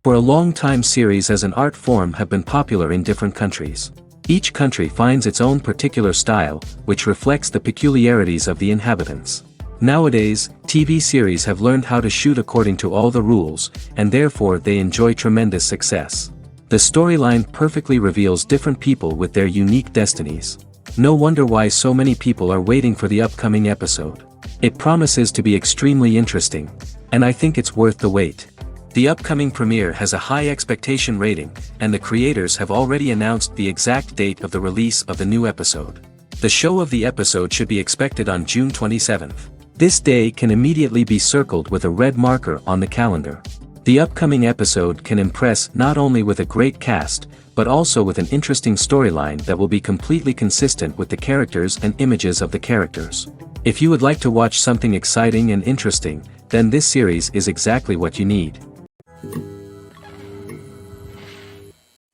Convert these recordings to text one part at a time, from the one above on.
For a long time series as an art form have been popular in different countries. Each country finds its own particular style, which reflects the peculiarities of the inhabitants. Nowadays, TV series have learned how to shoot according to all the rules, and therefore they enjoy tremendous success. The storyline perfectly reveals different people with their unique destinies. No wonder why so many people are waiting for the upcoming episode. It promises to be extremely interesting, and I think it's worth the wait. The upcoming premiere has a high expectation rating, and the creators have already announced the exact date of the release of the new episode. The show of the episode should be expected on June 27th. This day can immediately be circled with a red marker on the calendar. The upcoming episode can impress not only with a great cast, but also with an interesting storyline that will be completely consistent with the characters and images of the characters. If you would like to watch something exciting and interesting, then this series is exactly what you need.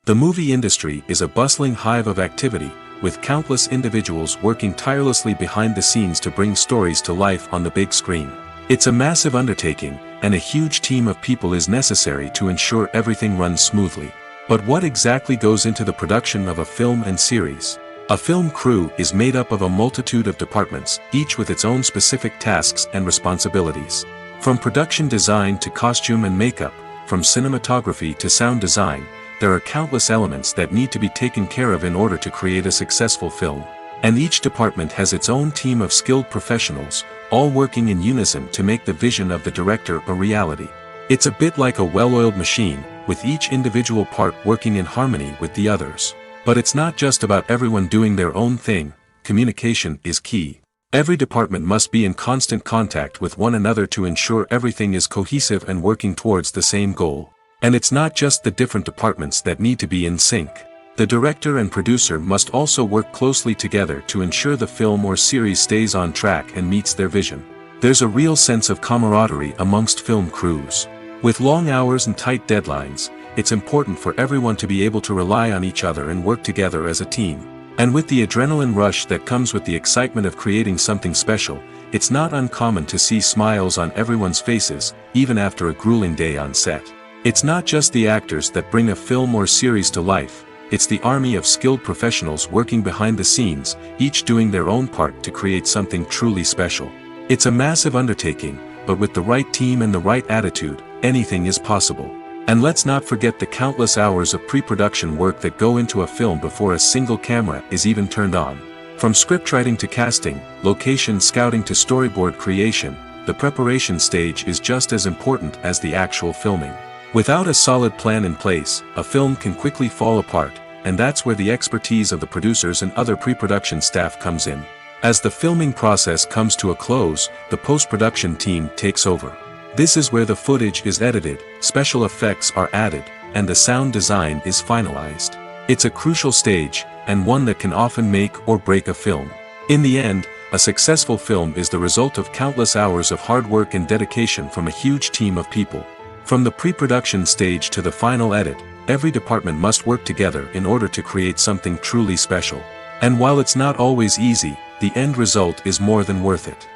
The movie industry is a bustling hive of activity, with countless individuals working tirelessly behind the scenes to bring stories to life on the big screen. It's a massive undertaking, and a huge team of people is necessary to ensure everything runs smoothly. But what exactly goes into the production of a film and series? A film crew is made up of a multitude of departments, each with its own specific tasks and responsibilities. From production design to costume and makeup, from cinematography to sound design, there are countless elements that need to be taken care of in order to create a successful film. And each department has its own team of skilled professionals, all working in unison to make the vision of the director a reality. It's a bit like a well-oiled machine, with each individual part working in harmony with the others. But it's not just about everyone doing their own thing. Communication is key. Every department must be in constant contact with one another to ensure everything is cohesive and working towards the same goal. And it's not just the different departments that need to be in sync. The director and producer must also work closely together to ensure the film or series stays on track and meets their vision. There's a real sense of camaraderie amongst film crews. With long hours and tight deadlines, it's important for everyone to be able to rely on each other and work together as a team. And with the adrenaline rush that comes with the excitement of creating something special, it's not uncommon to see smiles on everyone's faces, even after a grueling day on set. It's not just the actors that bring a film or series to life, it's the army of skilled professionals working behind the scenes, each doing their own part to create something truly special. It's a massive undertaking, but with the right team and the right attitude, anything is possible. And let's not forget the countless hours of pre-production work that go into a film before a single camera is even turned on. From scriptwriting to casting, location scouting to storyboard creation, the preparation stage is just as important as the actual filming. Without a solid plan in place, a film can quickly fall apart, and that's where the expertise of the producers and other pre-production staff comes in. As the filming process comes to a close, the post-production team takes over. This is where the footage is edited, special effects are added, and the sound design is finalized. It's a crucial stage, and one that can often make or break a film. In the end, a successful film is the result of countless hours of hard work and dedication from a huge team of people. From the pre-production stage to the final edit, every department must work together in order to create something truly special. And while it's not always easy, the end result is more than worth it.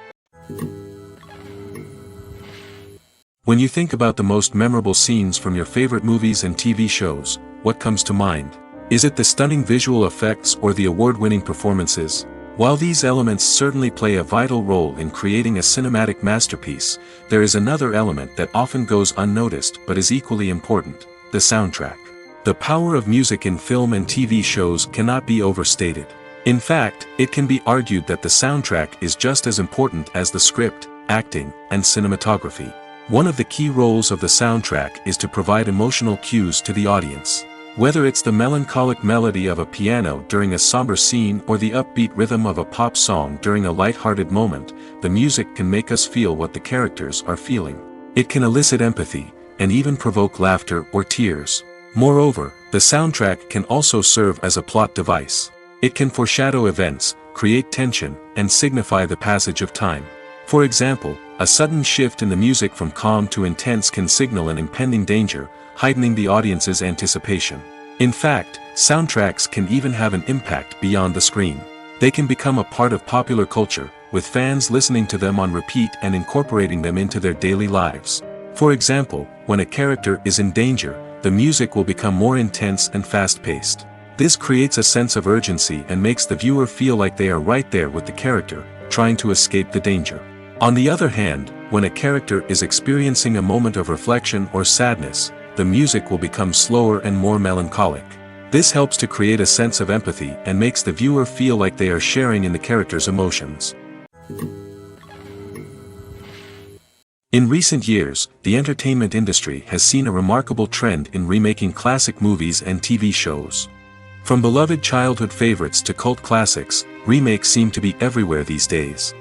When you think about the most memorable scenes from your favorite movies and TV shows, what comes to mind? Is it the stunning visual effects or the award-winning performances? While these elements certainly play a vital role in creating a cinematic masterpiece, there is another element that often goes unnoticed but is equally important: the soundtrack. The power of music in film and TV shows cannot be overstated. In fact, it can be argued that the soundtrack is just as important as the script, acting, and cinematography. One of the key roles of the soundtrack is to provide emotional cues to the audience. Whether it's the melancholic melody of a piano during a somber scene or the upbeat rhythm of a pop song during a light-hearted moment, the music can make us feel what the characters are feeling. It can elicit empathy, and even provoke laughter or tears. Moreover, the soundtrack can also serve as a plot device. It can foreshadow events, create tension, and signify the passage of time. For example, a sudden shift in the music from calm to intense can signal an impending danger, heightening the audience's anticipation. In fact, soundtracks can even have an impact beyond the screen. They can become a part of popular culture, with fans listening to them on repeat and incorporating them into their daily lives. For example, when a character is in danger, the music will become more intense and fast-paced. This creates a sense of urgency and makes the viewer feel like they are right there with the character, trying to escape the danger. On the other hand, when a character is experiencing a moment of reflection or sadness, the music will become slower and more melancholic. This helps to create a sense of empathy and makes the viewer feel like they are sharing in the character's emotions. In recent years, the entertainment industry has seen a remarkable trend in remaking classic movies and TV shows. From beloved childhood favorites to cult classics, remakes seem to be everywhere these days.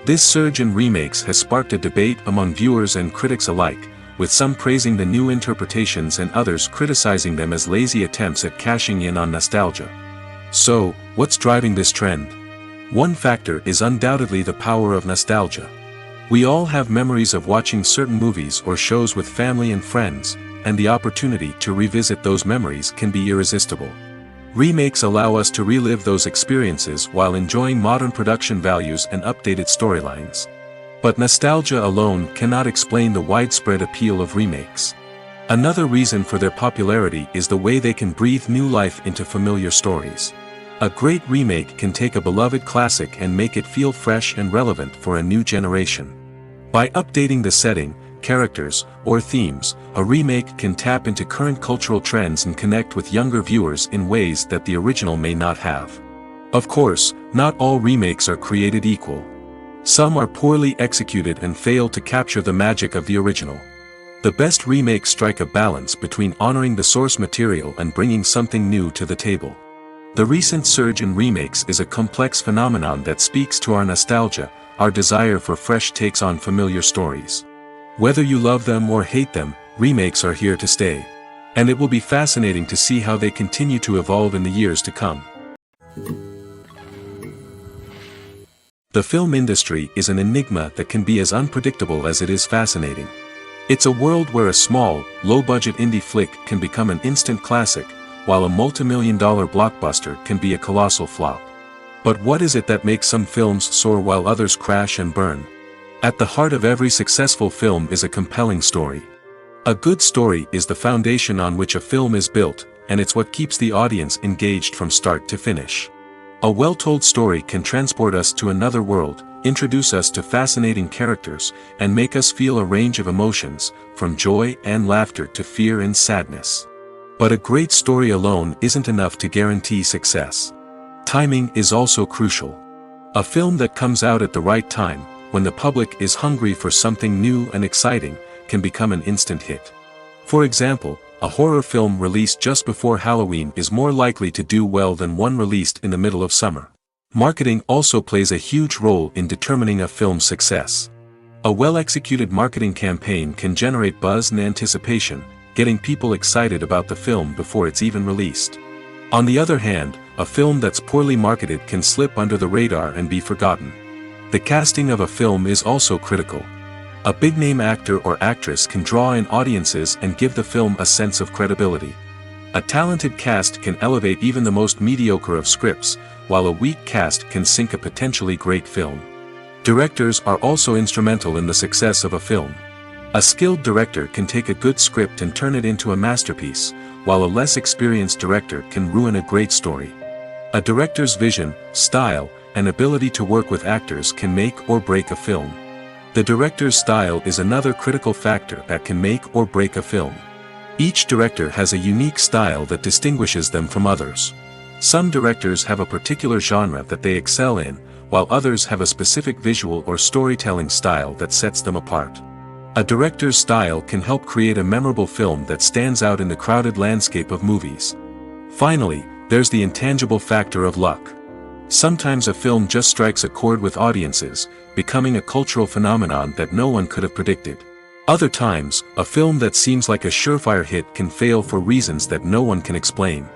This surge in remakes has sparked a debate among viewers and critics alike, with some praising the new interpretations and others criticizing them as lazy attempts at cashing in on nostalgia. So, what's driving this trend? One factor is undoubtedly the power of nostalgia. We all have memories of watching certain movies or shows with family and friends, and the opportunity to revisit those memories can be irresistible. Remakes allow us to relive those experiences while enjoying modern production values and updated storylines. But nostalgia alone cannot explain the widespread appeal of remakes. Another reason for their popularity is the way they can breathe new life into familiar stories. A great remake can take a beloved classic and make it feel fresh and relevant for a new generation. By updating the setting, characters, or themes, a remake can tap into current cultural trends and connect with younger viewers in ways that the original may not have. Of course, not all remakes are created equal. Some are poorly executed and fail to capture the magic of the original. The best remakes strike a balance between honoring the source material and bringing something new to the table. The recent surge in remakes is a complex phenomenon that speaks to our nostalgia, our desire for fresh takes on familiar stories. Whether you love them or hate them, remakes are here to stay. And it will be fascinating to see how they continue to evolve in the years to come. The film industry is an enigma that can be as unpredictable as it is fascinating. It's a world where a small, low-budget indie flick can become an instant classic, while a multi-million-dollar blockbuster can be a colossal flop. But what is it that makes some films soar while others crash and burn? At the heart of every successful film is a compelling story. A good story is the foundation on which a film is built, and it's what keeps the audience engaged from start to finish. A well-told story can transport us to another world, introduce us to fascinating characters, and make us feel a range of emotions, from joy and laughter to fear and sadness. But a great story alone isn't enough to guarantee success. Timing is also crucial. A film that comes out at the right time, when the public is hungry for something new and exciting, can become an instant hit. For example, a horror film released just before Halloween is more likely to do well than one released in the middle of summer. Marketing also plays a huge role in determining a film's success. A well-executed marketing campaign can generate buzz and anticipation, getting people excited about the film before it's even released. On the other hand, a film that's poorly marketed can slip under the radar and be forgotten. The casting of a film is also critical. A big-name actor or actress can draw in audiences and give the film a sense of credibility. A talented cast can elevate even the most mediocre of scripts, while a weak cast can sink a potentially great film. Directors are also instrumental in the success of a film. A skilled director can take a good script and turn it into a masterpiece, while a less experienced director can ruin a great story. A director's vision, style, and ability to work with actors can make or break a film. The director's style is another critical factor that can make or break a film. Each director has a unique style that distinguishes them from others. Some directors have a particular genre that they excel in, while others have a specific visual or storytelling style that sets them apart. A director's style can help create a memorable film that stands out in the crowded landscape of movies. Finally, there's the intangible factor of luck. Sometimes a film just strikes a chord with audiences, becoming a cultural phenomenon that no one could have predicted. Other times, a film that seems like a surefire hit can fail for reasons that no one can explain.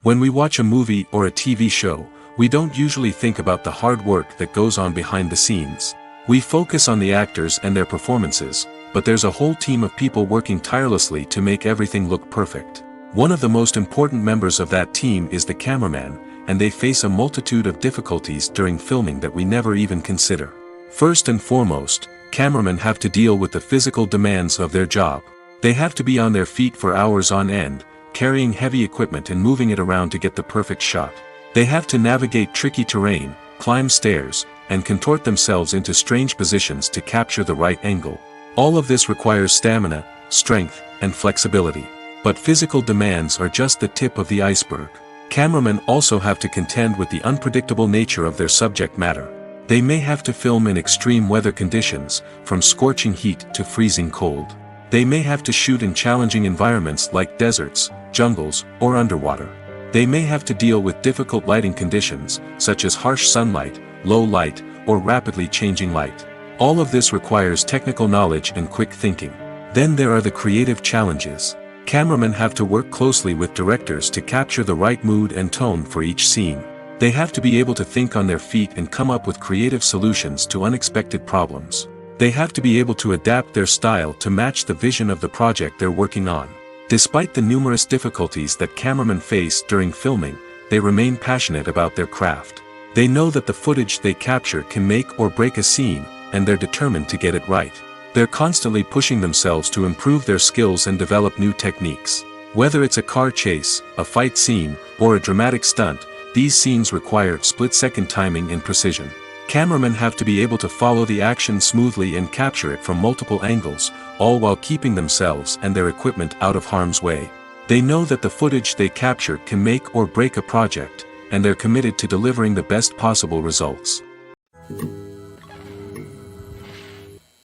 When we watch a movie or a TV show, we don't usually think about the hard work that goes on behind the scenes. We focus on the actors and their performances, but there's a whole team of people working tirelessly to make everything look perfect. One of the most important members of that team is the cameraman, and they face a multitude of difficulties during filming that we never even consider. First and foremost, cameramen have to deal with the physical demands of their job. They have to be on their feet for hours on end, carrying heavy equipment and moving it around to get the perfect shot. They have to navigate tricky terrain, climb stairs, and contort themselves into strange positions to capture the right angle. All of this requires stamina, strength, and flexibility. But physical demands are just the tip of the iceberg. Cameramen also have to contend with the unpredictable nature of their subject matter. They may have to film in extreme weather conditions, from scorching heat to freezing cold. They may have to shoot in challenging environments like deserts, jungles, or underwater. They may have to deal with difficult lighting conditions, such as harsh sunlight, low light, or rapidly changing light. All of this requires technical knowledge and quick thinking. Then there are the creative challenges. Cameramen have to work closely with directors to capture the right mood and tone for each scene. They have to be able to think on their feet and come up with creative solutions to unexpected problems. They have to be able to adapt their style to match the vision of the project they're working on. Despite the numerous difficulties that cameramen face during filming, they remain passionate about their craft. They know that the footage they capture can make or break a scene, and they're determined to get it right. They're constantly pushing themselves to improve their skills and develop new techniques. Whether it's a car chase, a fight scene, or a dramatic stunt, these scenes require split-second timing and precision. Cameramen have to be able to follow the action smoothly and capture it from multiple angles, all while keeping themselves and their equipment out of harm's way. They know that the footage they capture can make or break a project, and they're committed to delivering the best possible results.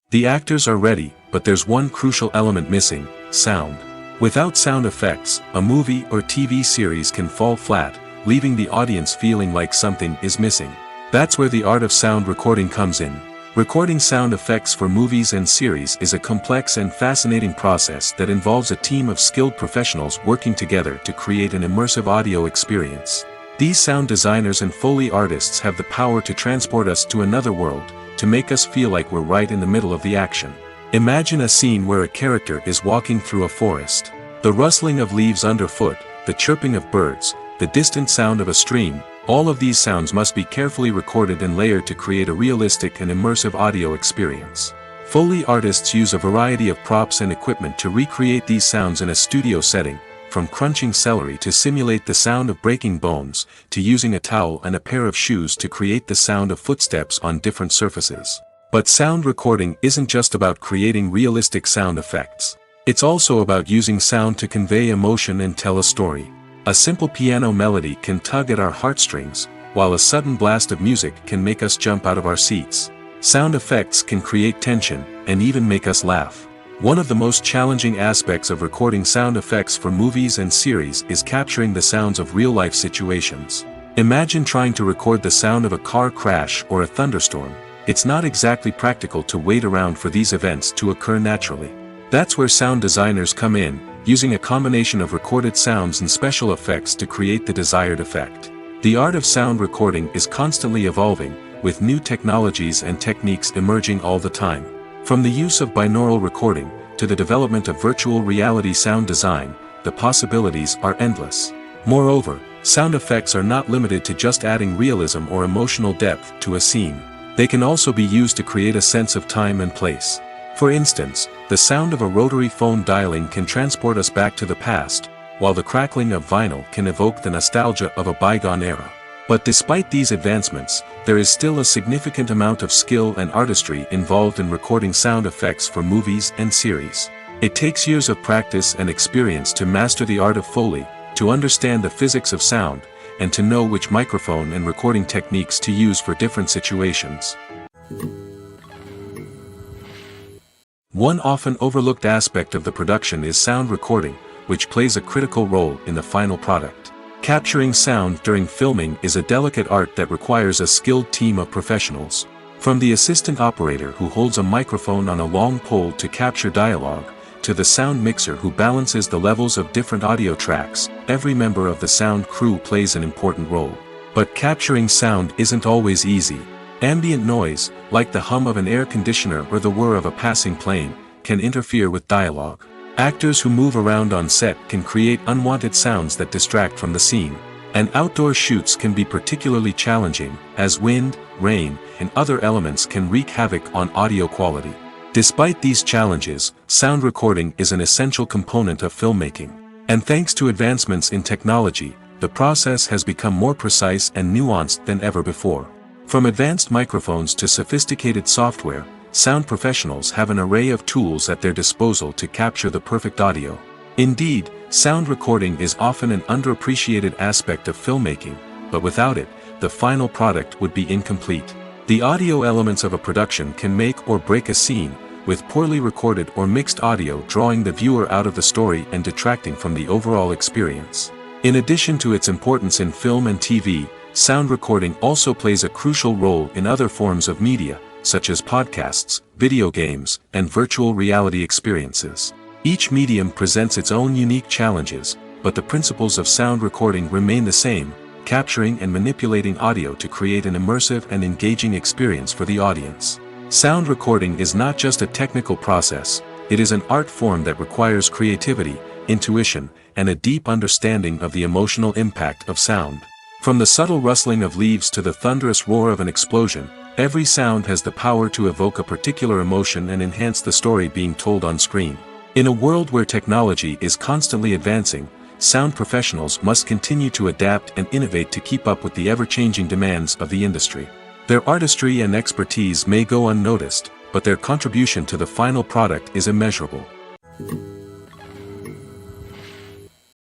The actors are ready, but there's one crucial element missing: sound. Without sound effects, a movie or TV series can fall flat, leaving the audience feeling like something is missing. That's where the art of sound recording comes in. Recording sound effects for movies and series is a complex and fascinating process that involves a team of skilled professionals working together to create an immersive audio experience. These sound designers and Foley artists have the power to transport us to another world, to make us feel like we're right in the middle of the action. Imagine a scene where a character is walking through a forest. The rustling of leaves underfoot, the chirping of birds, the distant sound of a stream, all of these sounds must be carefully recorded and layered to create a realistic and immersive audio experience. Foley artists use a variety of props and equipment to recreate these sounds in a studio setting, from crunching celery to simulate the sound of breaking bones, to using a towel and a pair of shoes to create the sound of footsteps on different surfaces. But sound recording isn't just about creating realistic sound effects. It's also about using sound to convey emotion and tell a story. A simple piano melody can tug at our heartstrings, while a sudden blast of music can make us jump out of our seats. Sound effects can create tension, and even make us laugh. One of the most challenging aspects of recording sound effects for movies and series is capturing the sounds of real-life situations. Imagine trying to record the sound of a car crash or a thunderstorm. It's not exactly practical to wait around for these events to occur naturally. That's where sound designers come in, using a combination of recorded sounds and special effects to create the desired effect. The art of sound recording is constantly evolving, with new technologies and techniques emerging all the time. From the use of binaural recording, to the development of virtual reality sound design, the possibilities are endless. Moreover, sound effects are not limited to just adding realism or emotional depth to a scene. They can also be used to create a sense of time and place. For instance, the sound of a rotary phone dialing can transport us back to the past, while the crackling of vinyl can evoke the nostalgia of a bygone era. But despite these advancements, there is still a significant amount of skill and artistry involved in recording sound effects for movies and series. It takes years of practice and experience to master the art of Foley, to understand the physics of sound, and to know which microphone and recording techniques to use for different situations. One often overlooked aspect of the production is sound recording, which plays a critical role in the final product. Capturing sound during filming is a delicate art that requires a skilled team of professionals. From the assistant operator who holds a microphone on a long pole to capture dialogue, to the sound mixer who balances the levels of different audio tracks, every member of the sound crew plays an important role. But capturing sound isn't always easy. Ambient noise, like the hum of an air conditioner or the whir of a passing plane, can interfere with dialogue. Actors who move around on set can create unwanted sounds that distract from the scene. And outdoor shoots can be particularly challenging, as wind, rain, and other elements can wreak havoc on audio quality. Despite these challenges, sound recording is an essential component of filmmaking. And thanks to advancements in technology, the process has become more precise and nuanced than ever before. From advanced microphones to sophisticated software, sound professionals have an array of tools at their disposal to capture the perfect audio. Indeed, sound recording is often an underappreciated aspect of filmmaking, but without it, the final product would be incomplete. The audio elements of a production can make or break a scene, with poorly recorded or mixed audio drawing the viewer out of the story and detracting from the overall experience. In addition to its importance in film and TV, sound recording also plays a crucial role in other forms of media, such as podcasts, video games, and virtual reality experiences. Each medium presents its own unique challenges, but the principles of sound recording remain the same, capturing and manipulating audio to create an immersive and engaging experience for the audience. Sound recording is not just a technical process, it is an art form that requires creativity, intuition, and a deep understanding of the emotional impact of sound. From the subtle rustling of leaves to the thunderous roar of an explosion, every sound has the power to evoke a particular emotion and enhance the story being told on screen. In a world where technology is constantly advancing, sound professionals must continue to adapt and innovate to keep up with the ever-changing demands of the industry. Their artistry and expertise may go unnoticed, but their contribution to the final product is immeasurable.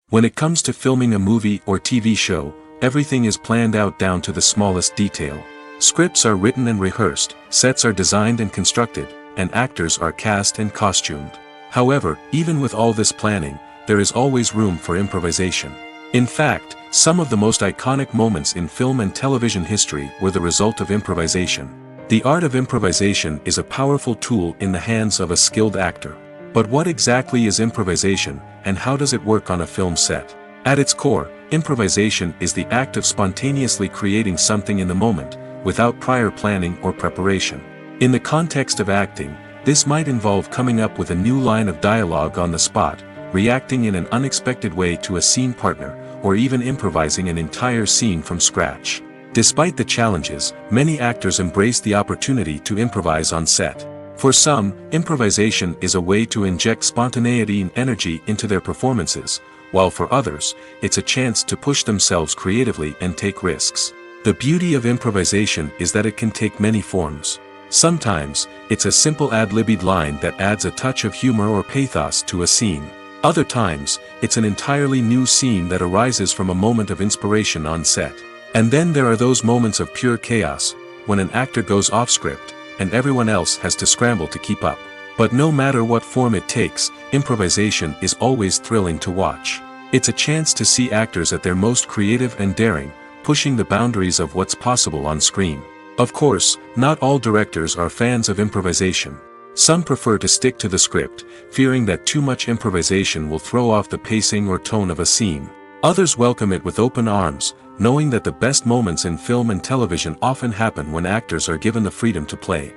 When it comes to filming a movie or TV show, everything is planned out down to the smallest detail. Scripts are written and rehearsed, sets are designed and constructed, and actors are cast and costumed. However, even with all this planning, there is always room for improvisation. In fact, some of the most iconic moments in film and television history were the result of improvisation. The art of improvisation is a powerful tool in the hands of a skilled actor. But what exactly is improvisation, and how does it work on a film set? At its core, improvisation is the act of spontaneously creating something in the moment, without prior planning or preparation. In the context of acting, this might involve coming up with a new line of dialogue on the spot, reacting in an unexpected way to a scene partner, or even improvising an entire scene from scratch. Despite the challenges, many actors embrace the opportunity to improvise on set. For some, improvisation is a way to inject spontaneity and energy into their performances, while for others, it's a chance to push themselves creatively and take risks. The beauty of improvisation is that it can take many forms. Sometimes, it's a simple ad-libbed line that adds a touch of humor or pathos to a scene. Other times, it's an entirely new scene that arises from a moment of inspiration on set. And then there are those moments of pure chaos, when an actor goes off script, and everyone else has to scramble to keep up. But no matter what form it takes, improvisation is always thrilling to watch. It's a chance to see actors at their most creative and daring, pushing the boundaries of what's possible on screen. Of course, not all directors are fans of improvisation. Some prefer to stick to the script, fearing that too much improvisation will throw off the pacing or tone of a scene. Others welcome it with open arms, knowing that the best moments in film and television often happen when actors are given the freedom to play.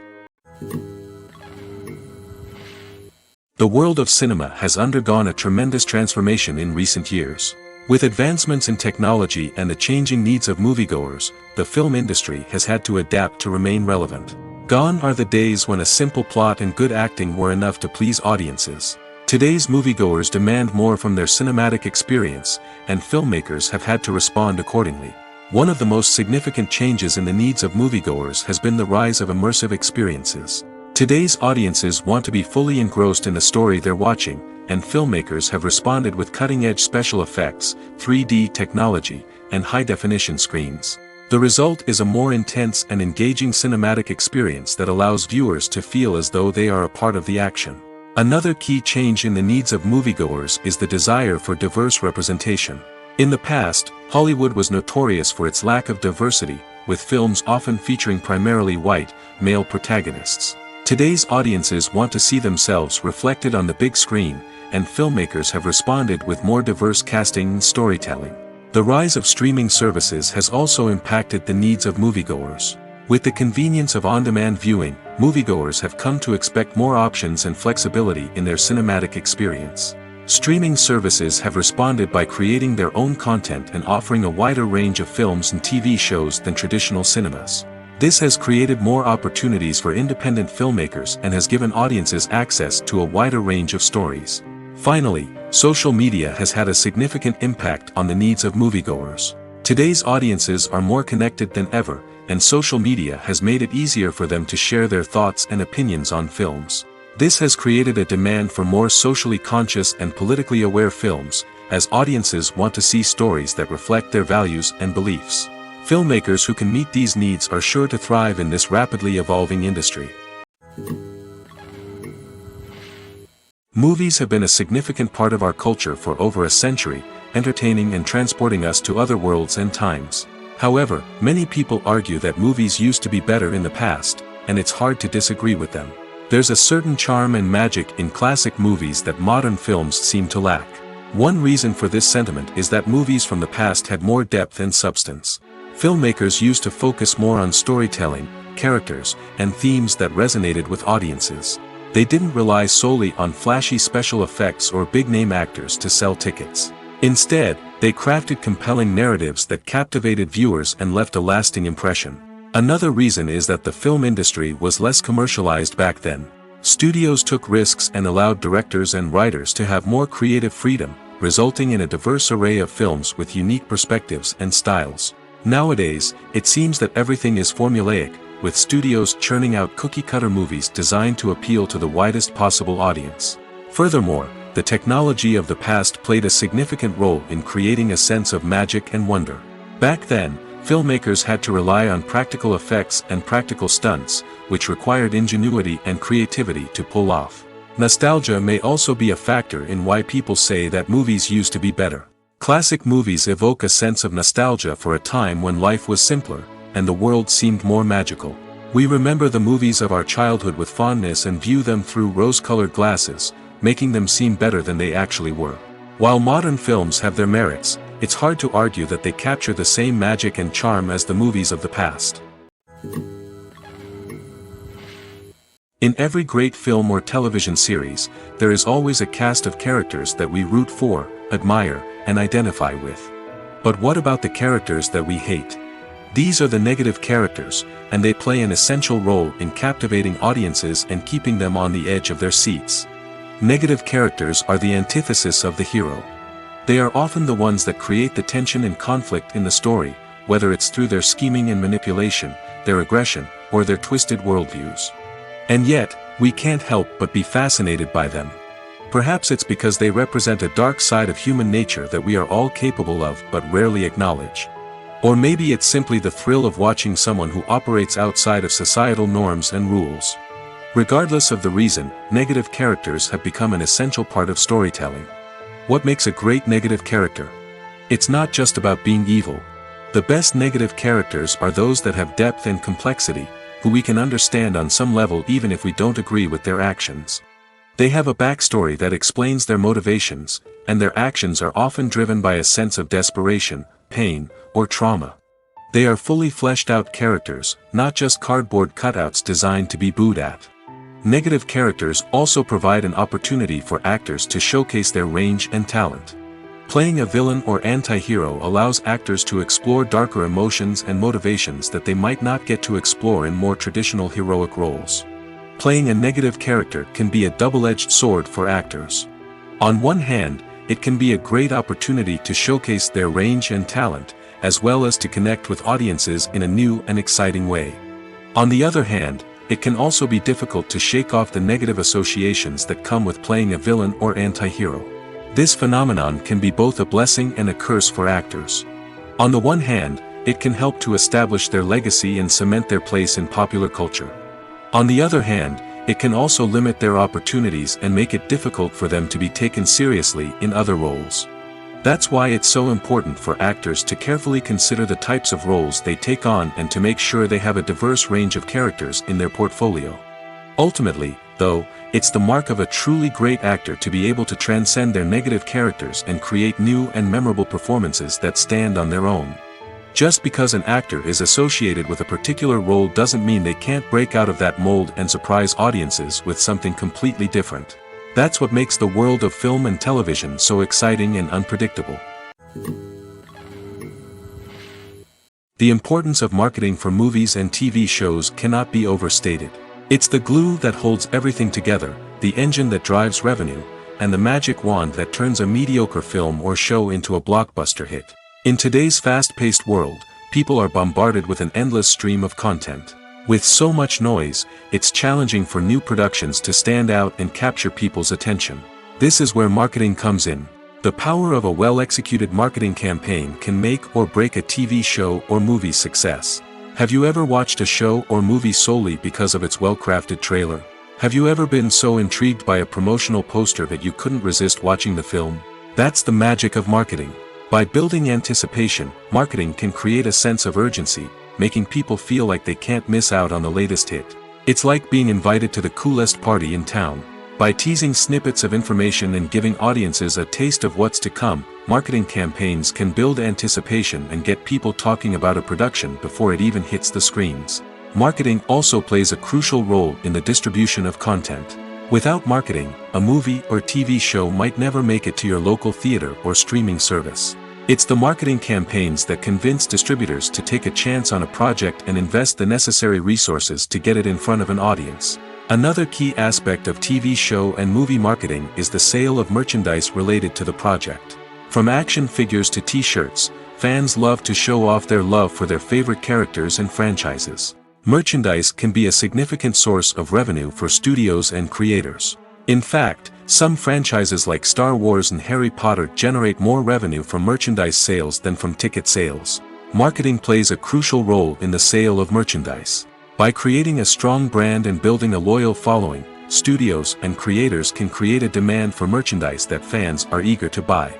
The world of cinema has undergone a tremendous transformation in recent years. With advancements in technology and the changing needs of moviegoers, the film industry has had to adapt to remain relevant. Gone are the days when a simple plot and good acting were enough to please audiences. Today's moviegoers demand more from their cinematic experience, and filmmakers have had to respond accordingly. One of the most significant changes in the needs of moviegoers has been the rise of immersive experiences. Today's audiences want to be fully engrossed in the story they're watching, and filmmakers have responded with cutting-edge special effects, 3D technology, and high-definition screens. The result is a more intense and engaging cinematic experience that allows viewers to feel as though they are a part of the action. Another key change in the needs of moviegoers is the desire for diverse representation. In the past, Hollywood was notorious for its lack of diversity, with films often featuring primarily white, male protagonists. Today's audiences want to see themselves reflected on the big screen, and filmmakers have responded with more diverse casting and storytelling. The rise of streaming services has also impacted the needs of moviegoers. With the convenience of on-demand viewing, moviegoers have come to expect more options and flexibility in their cinematic experience. Streaming services have responded by creating their own content and offering a wider range of films and TV shows than traditional cinemas. This has created more opportunities for independent filmmakers and has given audiences access to a wider range of stories. Finally, social media has had a significant impact on the needs of moviegoers. Today's audiences are more connected than ever, and social media has made it easier for them to share their thoughts and opinions on films. This has created a demand for more socially conscious and politically aware films, as audiences want to see stories that reflect their values and beliefs. Filmmakers who can meet these needs are sure to thrive in this rapidly evolving industry. Movies have been a significant part of our culture for over a century, entertaining and transporting us to other worlds and times. However, many people argue that movies used to be better in the past, and it's hard to disagree with them. There's a certain charm and magic in classic movies that modern films seem to lack. One reason for this sentiment is that movies from the past had more depth and substance. Filmmakers used to focus more on storytelling, characters, and themes that resonated with audiences. They didn't rely solely on flashy special effects or big-name actors to sell tickets. Instead, they crafted compelling narratives that captivated viewers and left a lasting impression. Another reason is that the film industry was less commercialized back then. Studios took risks and allowed directors and writers to have more creative freedom, resulting in a diverse array of films with unique perspectives and styles. Nowadays, it seems that everything is formulaic, with studios churning out cookie-cutter movies designed to appeal to the widest possible audience. Furthermore, the technology of the past played a significant role in creating a sense of magic and wonder. Back then, filmmakers had to rely on practical effects and practical stunts, which required ingenuity and creativity to pull off. Nostalgia may also be a factor in why people say that movies used to be better. Classic movies evoke a sense of nostalgia for a time when life was simpler, and the world seemed more magical. We remember the movies of our childhood with fondness and view them through rose-colored glasses, making them seem better than they actually were. While modern films have their merits, it's hard to argue that they capture the same magic and charm as the movies of the past. In every great film or television series, there is always a cast of characters that we root for, admire, and identify with. But what about the characters that we hate? These are the negative characters, and they play an essential role in captivating audiences and keeping them on the edge of their seats. Negative characters are the antithesis of the hero. They are often the ones that create the tension and conflict in the story, whether it's through their scheming and manipulation, their aggression, or their twisted worldviews. And yet, we can't help but be fascinated by them. Perhaps it's because they represent a dark side of human nature that we are all capable of but rarely acknowledge. Or maybe it's simply the thrill of watching someone who operates outside of societal norms and rules. Regardless of the reason, negative characters have become an essential part of storytelling. What makes a great negative character? It's not just about being evil. The best negative characters are those that have depth and complexity, who we can understand on some level even if we don't agree with their actions. They have a backstory that explains their motivations, and their actions are often driven by a sense of desperation, pain, or trauma. They are fully fleshed out characters, not just cardboard cutouts designed to be booed at. Negative characters also provide an opportunity for actors to showcase their range and talent. Playing a villain or anti-hero allows actors to explore darker emotions and motivations that they might not get to explore in more traditional heroic roles. Playing a negative character can be a double-edged sword for actors. On one hand, it can be a great opportunity to showcase their range and talent, as well as to connect with audiences in a new and exciting way. On the other hand, it can also be difficult to shake off the negative associations that come with playing a villain or anti-hero. This phenomenon can be both a blessing and a curse for actors. On the one hand, it can help to establish their legacy and cement their place in popular culture. On the other hand, it can also limit their opportunities and make it difficult for them to be taken seriously in other roles. That's why it's so important for actors to carefully consider the types of roles they take on and to make sure they have a diverse range of characters in their portfolio. Ultimately, though, it's the mark of a truly great actor to be able to transcend their negative characters and create new and memorable performances that stand on their own. Just because an actor is associated with a particular role doesn't mean they can't break out of that mold and surprise audiences with something completely different. That's what makes the world of film and television so exciting and unpredictable. The importance of marketing for movies and TV shows cannot be overstated. It's the glue that holds everything together, the engine that drives revenue, and the magic wand that turns a mediocre film or show into a blockbuster hit. In today's fast-paced world, people are bombarded with an endless stream of content. With so much noise, it's challenging for new productions to stand out and capture people's attention. This is where marketing comes in. The power of a well-executed marketing campaign can make or break a TV show or movie's success. Have you ever watched a show or movie solely because of its well-crafted trailer? Have you ever been so intrigued by a promotional poster that you couldn't resist watching the film? That's the magic of marketing. By building anticipation, marketing can create a sense of urgency, making people feel like they can't miss out on the latest hit. It's like being invited to the coolest party in town. By teasing snippets of information and giving audiences a taste of what's to come, marketing campaigns can build anticipation and get people talking about a production before it even hits the screens. Marketing also plays a crucial role in the distribution of content. Without marketing, a movie or TV show might never make it to your local theater or streaming service. It's the marketing campaigns that convince distributors to take a chance on a project and invest the necessary resources to get it in front of an audience. Another key aspect of TV show and movie marketing is the sale of merchandise related to the project. From action figures to t-shirts, fans love to show off their love for their favorite characters and franchises. Merchandise can be a significant source of revenue for studios and creators. In fact, some franchises like Star Wars and Harry Potter generate more revenue from merchandise sales than from ticket sales. Marketing plays a crucial role in the sale of merchandise. By creating a strong brand and building a loyal following, studios and creators can create a demand for merchandise that fans are eager to buy.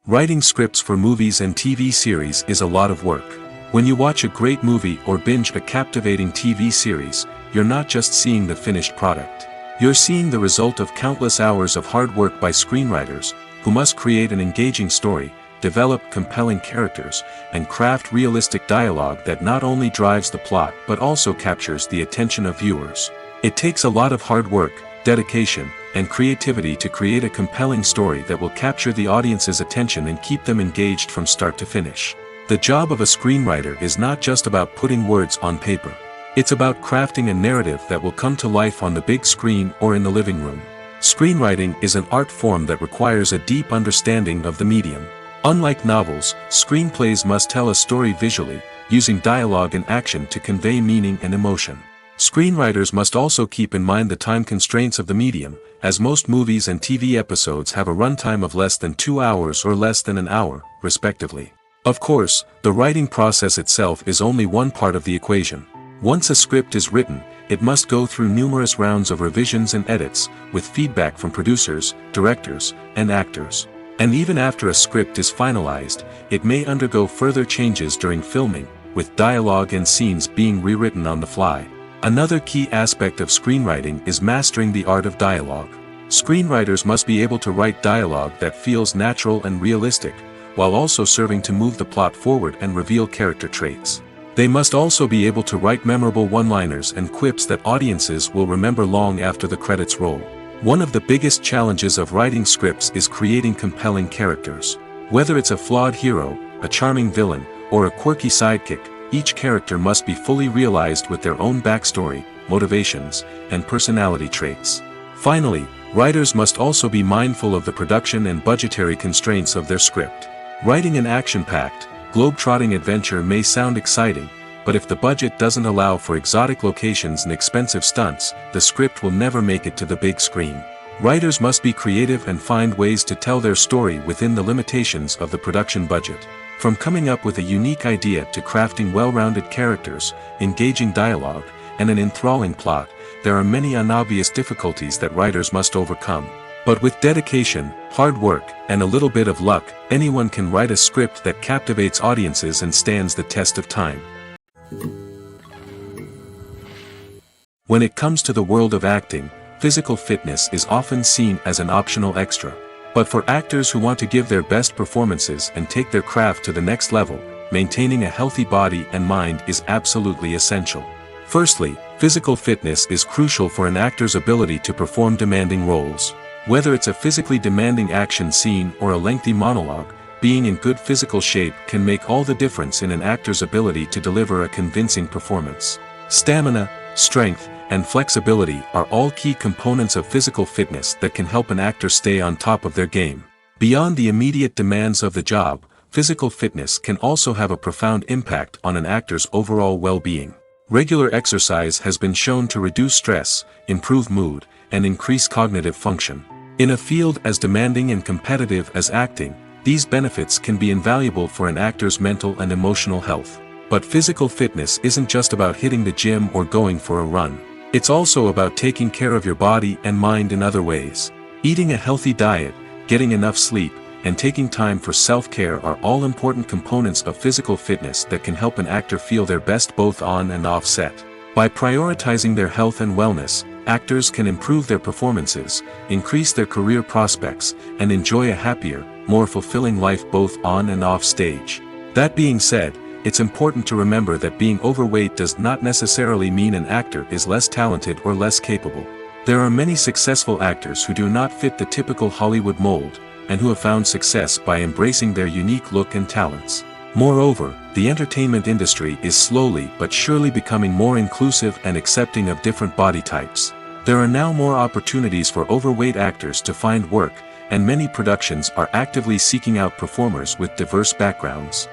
Writing scripts for movies and TV series is a lot of work. When you watch a great movie or binge a captivating TV series, you're not just seeing the finished product. You're seeing the result of countless hours of hard work by screenwriters, who must create an engaging story, develop compelling characters, and craft realistic dialogue that not only drives the plot but also captures the attention of viewers. It takes a lot of hard work, dedication, and creativity to create a compelling story that will capture the audience's attention and keep them engaged from start to finish. The job of a screenwriter is not just about putting words on paper. It's about crafting a narrative that will come to life on the big screen or in the living room. Screenwriting is an art form that requires a deep understanding of the medium. Unlike novels, screenplays must tell a story visually, using dialogue and action to convey meaning and emotion. Screenwriters must also keep in mind the time constraints of the medium, as most movies and TV episodes have a runtime of less than 2 hours or less than an hour, respectively. Of course, the writing process itself is only one part of the equation. Once a script is written, it must go through numerous rounds of revisions and edits, with feedback from producers, directors, and actors. And even after a script is finalized, it may undergo further changes during filming, with dialogue and scenes being rewritten on the fly. Another key aspect of screenwriting is mastering the art of dialogue. Screenwriters must be able to write dialogue that feels natural and realistic, while also serving to move the plot forward and reveal character traits. They must also be able to write memorable one-liners and quips that audiences will remember long after the credits roll. One of the biggest challenges of writing scripts is creating compelling characters. Whether it's a flawed hero, a charming villain, or a quirky sidekick, each character must be fully realized with their own backstory, motivations, and personality traits. Finally, writers must also be mindful of the production and budgetary constraints of their script. Writing an action-packed, globe-trotting adventure may sound exciting, but if the budget doesn't allow for exotic locations and expensive stunts, the script will never make it to the big screen. Writers must be creative and find ways to tell their story within the limitations of the production budget. From coming up with a unique idea to crafting well-rounded characters, engaging dialogue, and an enthralling plot, there are many unobvious difficulties that writers must overcome. But with dedication, hard work, and a little bit of luck, anyone can write a script that captivates audiences and stands the test of time. When it comes to the world of acting, physical fitness is often seen as an optional extra. But for actors who want to give their best performances and take their craft to the next level, maintaining a healthy body and mind is absolutely essential. Firstly, physical fitness is crucial for an actor's ability to perform demanding roles. Whether it's a physically demanding action scene or a lengthy monologue, being in good physical shape can make all the difference in an actor's ability to deliver a convincing performance. Stamina, strength, and flexibility are all key components of physical fitness that can help an actor stay on top of their game. Beyond the immediate demands of the job, physical fitness can also have a profound impact on an actor's overall well-being. Regular exercise has been shown to reduce stress, improve mood, and increase cognitive function. In a field as demanding and competitive as acting, these benefits can be invaluable for an actor's mental and emotional health. But physical fitness isn't just about hitting the gym or going for a run. It's also about taking care of your body and mind in other ways. Eating a healthy diet, getting enough sleep, and taking time for self-care are all important components of physical fitness that can help an actor feel their best both on and off set. By prioritizing their health and wellness, actors can improve their performances, increase their career prospects, and enjoy a happier, more fulfilling life both on and off stage. That being said, it's important to remember that being overweight does not necessarily mean an actor is less talented or less capable. There are many successful actors who do not fit the typical Hollywood mold, and who have found success by embracing their unique look and talents. Moreover, the entertainment industry is slowly but surely becoming more inclusive and accepting of different body types. There are now more opportunities for overweight actors to find work, and many productions are actively seeking out performers with diverse backgrounds.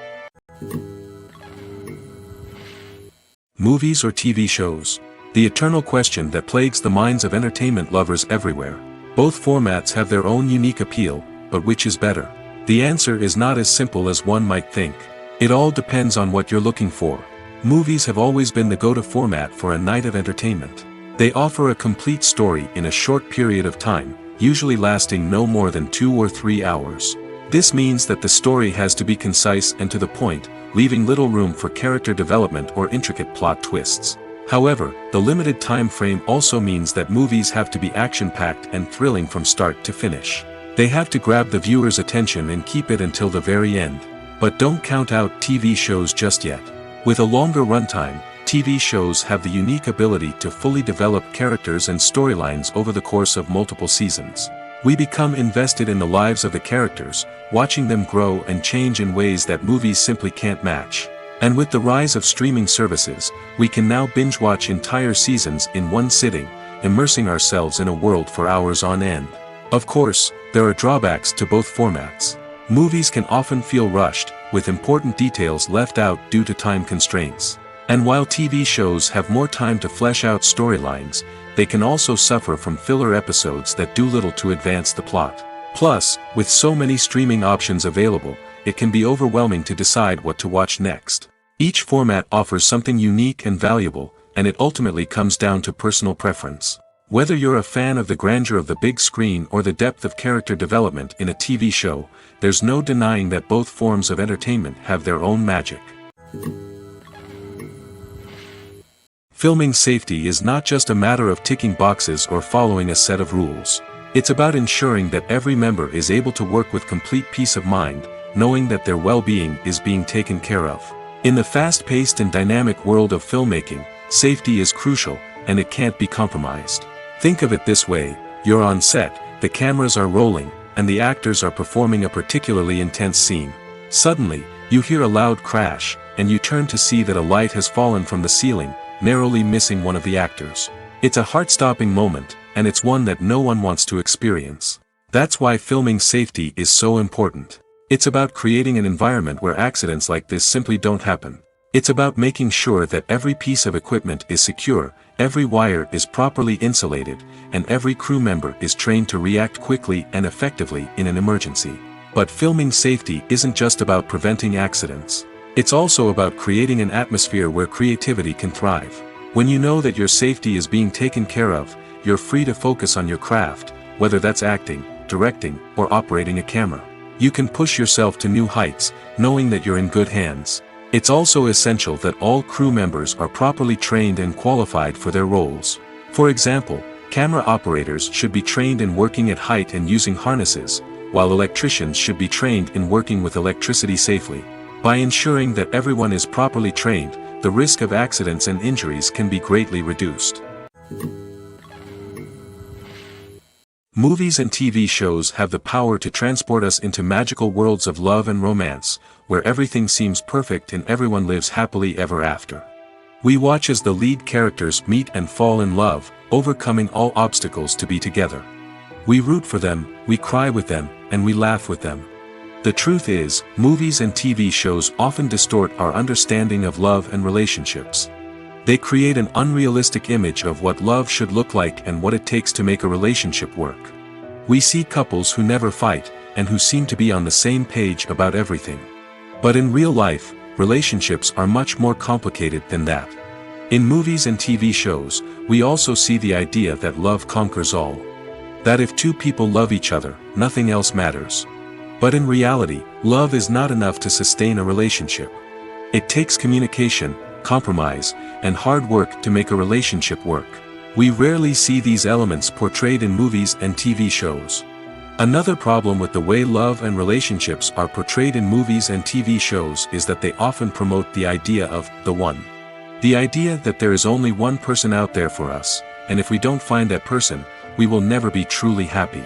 Movies or TV shows? The eternal question that plagues the minds of entertainment lovers everywhere. Both formats have their own unique appeal, but which is better? The answer is not as simple as one might think. It all depends on what you're looking for. Movies have always been the go-to format for a night of entertainment. They offer a complete story in a short period of time, usually lasting no more than 2 or 3 hours. This means that the story has to be concise and to the point, leaving little room for character development or intricate plot twists. However, the limited time frame also means that movies have to be action-packed and thrilling from start to finish. They have to grab the viewer's attention and keep it until the very end. But don't count out TV shows just yet. With a longer runtime, TV shows have the unique ability to fully develop characters and storylines over the course of multiple seasons. We become invested in the lives of the characters, watching them grow and change in ways that movies simply can't match. And with the rise of streaming services, we can now binge-watch entire seasons in one sitting, immersing ourselves in a world for hours on end. Of course, there are drawbacks to both formats. Movies can often feel rushed, with important details left out due to time constraints. And while TV shows have more time to flesh out storylines, they can also suffer from filler episodes that do little to advance the plot. Plus, with so many streaming options available, it can be overwhelming to decide what to watch next. Each format offers something unique and valuable, and it ultimately comes down to personal preference. Whether you're a fan of the grandeur of the big screen or the depth of character development in a TV show, there's no denying that both forms of entertainment have their own magic. Filming safety is not just a matter of ticking boxes or following a set of rules. It's about ensuring that every member is able to work with complete peace of mind, knowing that their well-being is being taken care of. In the fast-paced and dynamic world of filmmaking, safety is crucial, and it can't be compromised. Think of it this way: you're on set, the cameras are rolling, and the actors are performing a particularly intense scene. Suddenly, you hear a loud crash, and you turn to see that a light has fallen from the ceiling, narrowly missing one of the actors. It's a heart-stopping moment, and it's one that no one wants to experience. That's why filming safety is so important. It's about creating an environment where accidents like this simply don't happen. It's about making sure that every piece of equipment is secure, every wire is properly insulated, and every crew member is trained to react quickly and effectively in an emergency. But filming safety isn't just about preventing accidents. It's also about creating an atmosphere where creativity can thrive. When you know that your safety is being taken care of, you're free to focus on your craft, whether that's acting, directing, or operating a camera. You can push yourself to new heights, knowing that you're in good hands. It's also essential that all crew members are properly trained and qualified for their roles. For example, camera operators should be trained in working at height and using harnesses, while electricians should be trained in working with electricity safely. By ensuring that everyone is properly trained, the risk of accidents and injuries can be greatly reduced. Movies and TV shows have the power to transport us into magical worlds of love and romance, where everything seems perfect and everyone lives happily ever after. We watch as the lead characters meet and fall in love, overcoming all obstacles to be together. We root for them, we cry with them, and we laugh with them. The truth is, movies and TV shows often distort our understanding of love and relationships. They create an unrealistic image of what love should look like and what it takes to make a relationship work. We see couples who never fight, and who seem to be on the same page about everything. But in real life, relationships are much more complicated than that. In movies and TV shows, we also see the idea that love conquers all. That if two people love each other, nothing else matters. But in reality, love is not enough to sustain a relationship. It takes communication, compromise, and hard work to make a relationship work. We rarely see these elements portrayed in movies and TV shows. Another problem with the way love and relationships are portrayed in movies and TV shows is that they often promote the idea of the one. The idea that there is only one person out there for us, and if we don't find that person, we will never be truly happy.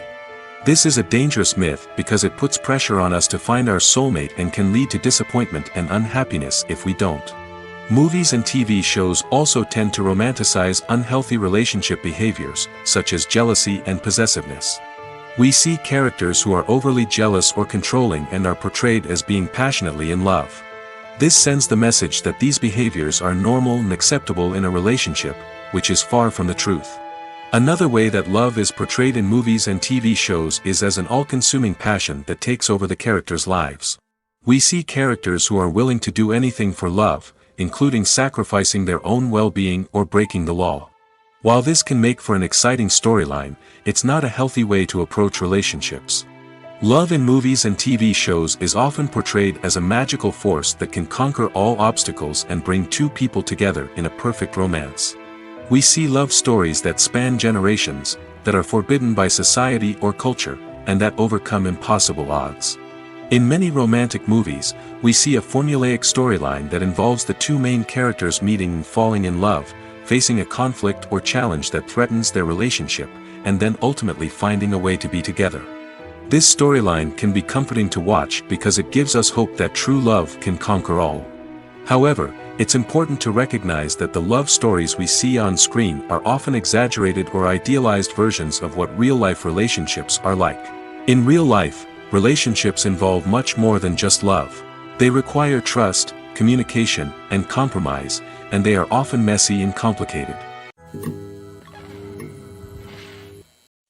This is a dangerous myth because it puts pressure on us to find our soulmate and can lead to disappointment and unhappiness if we don't. Movies and TV shows also tend to romanticize unhealthy relationship behaviors, such as jealousy and possessiveness. We see characters who are overly jealous or controlling and are portrayed as being passionately in love. This sends the message that these behaviors are normal and acceptable in a relationship, which is far from the truth. Another way that love is portrayed in movies and TV shows is as an all-consuming passion that takes over the characters' lives. We see characters who are willing to do anything for love, including sacrificing their own well-being or breaking the law. While this can make for an exciting storyline, it's not a healthy way to approach relationships. Love in movies and TV shows is often portrayed as a magical force that can conquer all obstacles and bring two people together in a perfect romance. We see love stories that span generations, that are forbidden by society or culture, and that overcome impossible odds. In many romantic movies, we see a formulaic storyline that involves the two main characters meeting and falling in love, facing a conflict or challenge that threatens their relationship, and then ultimately finding a way to be together. This storyline can be comforting to watch because it gives us hope that true love can conquer all. However, it's important to recognize that the love stories we see on screen are often exaggerated or idealized versions of what real-life relationships are like. In real life, relationships involve much more than just love. They require trust, communication, and compromise, and they are often messy and complicated.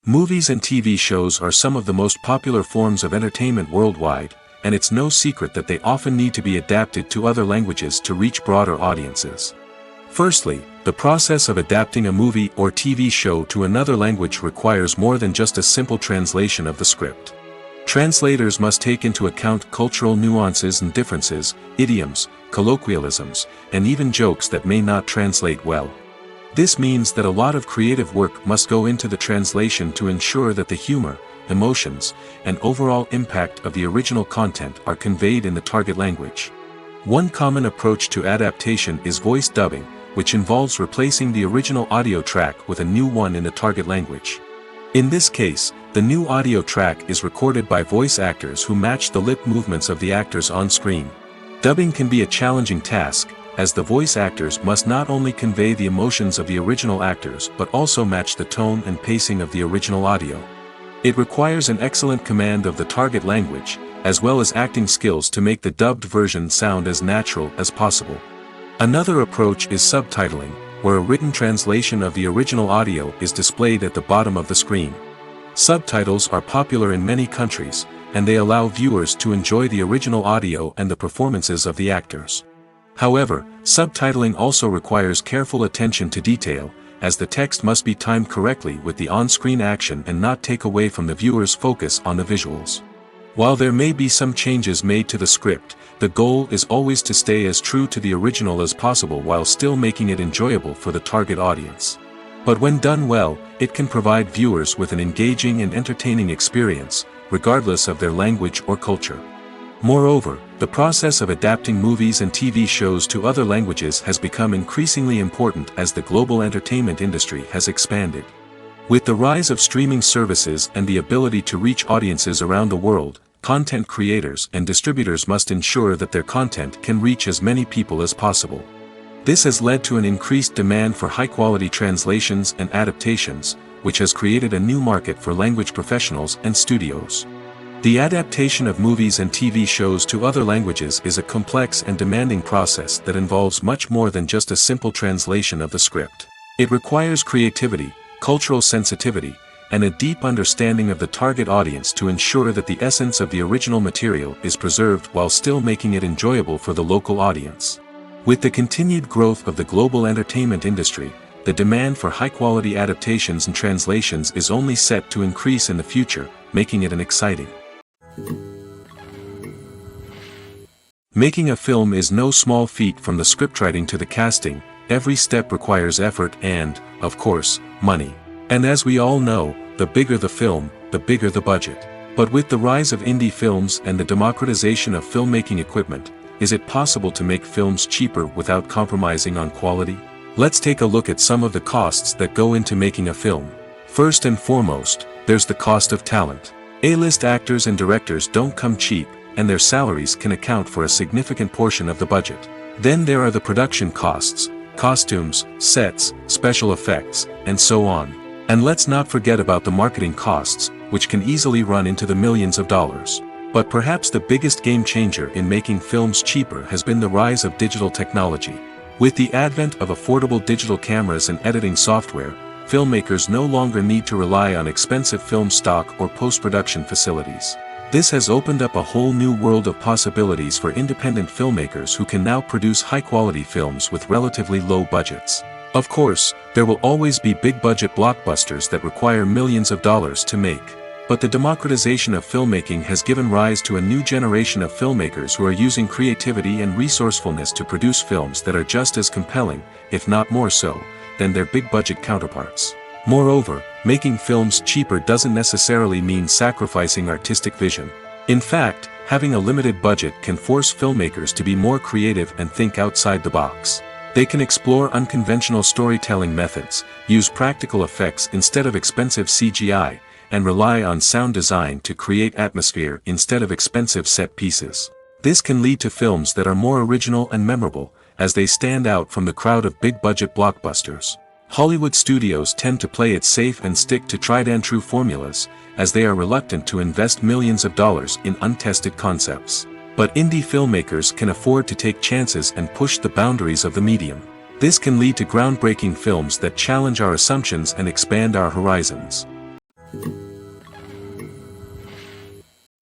Movies and TV shows are some of the most popular forms of entertainment worldwide, and it's no secret that they often need to be adapted to other languages to reach broader audiences. Firstly, the process of adapting a movie or TV show to another language requires more than just a simple translation of the script. Translators must take into account cultural nuances and differences, idioms, colloquialisms, and even jokes that may not translate well. This means that a lot of creative work must go into the translation to ensure that the humor, emotions, and overall impact of the original content are conveyed in the target language. One common approach to adaptation is voice dubbing, which involves replacing the original audio track with a new one in the target language. In this case, the new audio track is recorded by voice actors who match the lip movements of the actors on screen. Dubbing can be a challenging task, as the voice actors must not only convey the emotions of the original actors but also match the tone and pacing of the original audio. It requires an excellent command of the target language, as well as acting skills to make the dubbed version sound as natural as possible. Another approach is subtitling, where a written translation of the original audio is displayed at the bottom of the screen. Subtitles are popular in many countries, and they allow viewers to enjoy the original audio and the performances of the actors. However, subtitling also requires careful attention to detail, as the text must be timed correctly with the on-screen action and not take away from the viewer's focus on the visuals. While there may be some changes made to the script, the goal is always to stay as true to the original as possible while still making it enjoyable for the target audience. But when done well, it can provide viewers with an engaging and entertaining experience, regardless of their language or culture. Moreover, The process of adapting movies and TV shows to other languages has become increasingly important as the global entertainment industry has expanded. With the rise of streaming services and the ability to reach audiences around the world, content creators and distributors must ensure that their content can reach as many people as possible. This has led to an increased demand for high-quality translations and adaptations, which has created a new market for language professionals and studios. The adaptation of movies and TV shows to other languages is a complex and demanding process that involves much more than just a simple translation of the script. It requires creativity, cultural sensitivity, and a deep understanding of the target audience to ensure that the essence of the original material is preserved while still making it enjoyable for the local audience. With the continued growth of the global entertainment industry, the demand for high-quality adaptations and translations is only set to increase in the future, making it an exciting. Making a film is no small feat. From the scriptwriting to the casting, every step requires effort and, of course, money. And as we all know, the bigger the film, the bigger the budget. But with the rise of indie films and the democratization of filmmaking equipment, is it possible to make films cheaper without compromising on quality? Let's take a look at some of the costs that go into making a film. First and foremost, there's the cost of talent. A-list actors and directors don't come cheap, and their salaries can account for a significant portion of the budget. Then there are the production costs, costumes, sets, special effects, and so on. And let's not forget about the marketing costs, which can easily run into the millions of dollars. But perhaps the biggest game changer in making films cheaper has been the rise of digital technology. With the advent of affordable digital cameras and editing software, filmmakers no longer need to rely on expensive film stock or post-production facilities. This has opened up a whole new world of possibilities for independent filmmakers who can now produce high-quality films with relatively low budgets. Of course, there will always be big-budget blockbusters that require millions of dollars to make. But the democratization of filmmaking has given rise to a new generation of filmmakers who are using creativity and resourcefulness to produce films that are just as compelling, if not more so, than their big-budget counterparts. Moreover, making films cheaper doesn't necessarily mean sacrificing artistic vision. In fact, having a limited budget can force filmmakers to be more creative and think outside the box. They can explore unconventional storytelling methods, use practical effects instead of expensive CGI, and rely on sound design to create atmosphere instead of expensive set pieces. This can lead to films that are more original and memorable, as they stand out from the crowd of big-budget blockbusters. Hollywood studios tend to play it safe and stick to tried-and-true formulas, as they are reluctant to invest millions of dollars in untested concepts. But indie filmmakers can afford to take chances and push the boundaries of the medium. This can lead to groundbreaking films that challenge our assumptions and expand our horizons.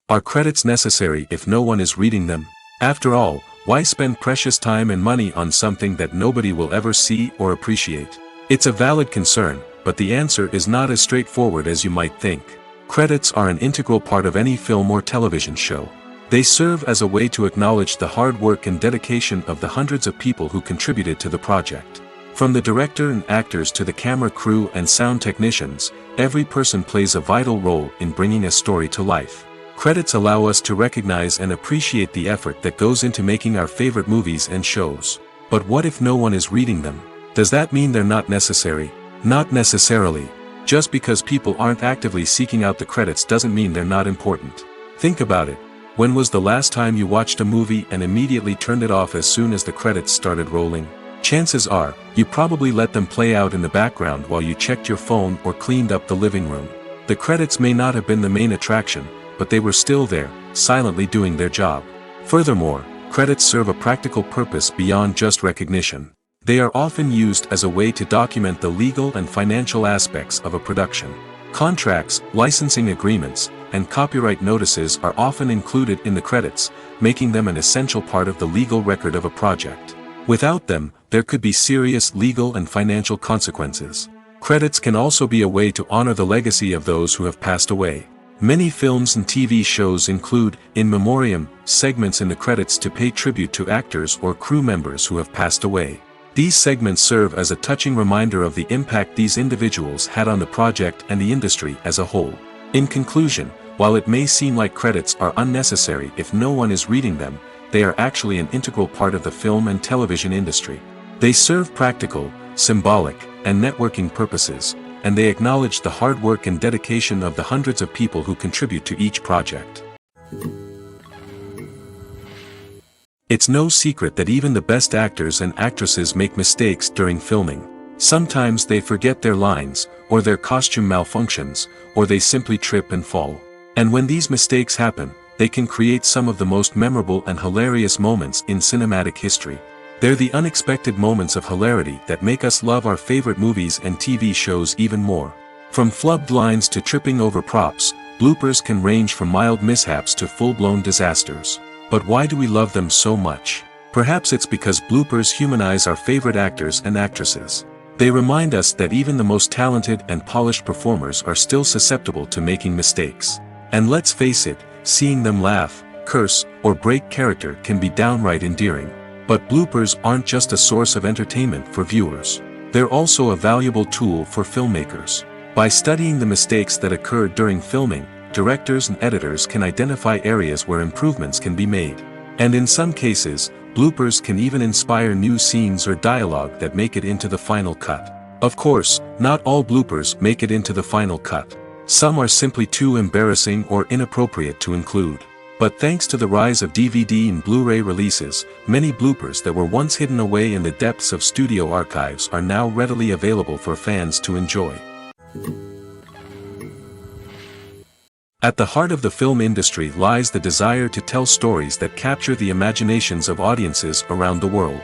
Are credits necessary if no one is reading them? After all, why spend precious time and money on something that nobody will ever see or appreciate? It's a valid concern, but the answer is not as straightforward as you might think. Credits are an integral part of any film or television show. They serve as a way to acknowledge the hard work and dedication of the hundreds of people who contributed to the project. From the director and actors to the camera crew and sound technicians, every person plays a vital role in bringing a story to life. Credits allow us to recognize and appreciate the effort that goes into making our favorite movies and shows. But what if no one is reading them? Does that mean they're not necessary? Not necessarily. Just because people aren't actively seeking out the credits doesn't mean they're not important. Think about it. When was the last time you watched a movie and immediately turned it off as soon as the credits started rolling? Chances are, you probably let them play out in the background while you checked your phone or cleaned up the living room. The credits may not have been the main attraction, but they were still there, silently doing their job. Furthermore, credits serve a practical purpose beyond just recognition. They are often used as a way to document the legal and financial aspects of a production. Contracts, licensing agreements, and copyright notices are often included in the credits, making them an essential part of the legal record of a project. Without them, there could be serious legal and financial consequences. Credits can also be a way to honor the legacy of those who have passed away. Many films and TV shows include, in memoriam, segments in the credits to pay tribute to actors or crew members who have passed away. These segments serve as a touching reminder of the impact these individuals had on the project and the industry as a whole. In conclusion, while it may seem like credits are unnecessary if no one is reading them, they are actually an integral part of the film and television industry. They serve practical, symbolic, and networking purposes, and they acknowledge the hard work and dedication of the hundreds of people who contribute to each project. It's no secret that even the best actors and actresses make mistakes during filming. Sometimes they forget their lines, or their costume malfunctions, or they simply trip and fall. And when these mistakes happen, they can create some of the most memorable and hilarious moments in cinematic history. They're the unexpected moments of hilarity that make us love our favorite movies and TV shows even more. From flubbed lines to tripping over props, bloopers can range from mild mishaps to full-blown disasters. But why do we love them so much? Perhaps it's because bloopers humanize our favorite actors and actresses. They remind us that even the most talented and polished performers are still susceptible to making mistakes. And let's face it, seeing them laugh, curse, or break character can be downright endearing. But bloopers aren't just a source of entertainment for viewers. They're also a valuable tool for filmmakers. By studying the mistakes that occurred during filming, directors and editors can identify areas where improvements can be made. And in some cases, bloopers can even inspire new scenes or dialogue that make it into the final cut. Of course, not all bloopers make it into the final cut. Some are simply too embarrassing or inappropriate to include. But thanks to the rise of DVD and Blu-ray releases, many bloopers that were once hidden away in the depths of studio archives are now readily available for fans to enjoy. At the heart of the film industry lies the desire to tell stories that capture the imaginations of audiences around the world.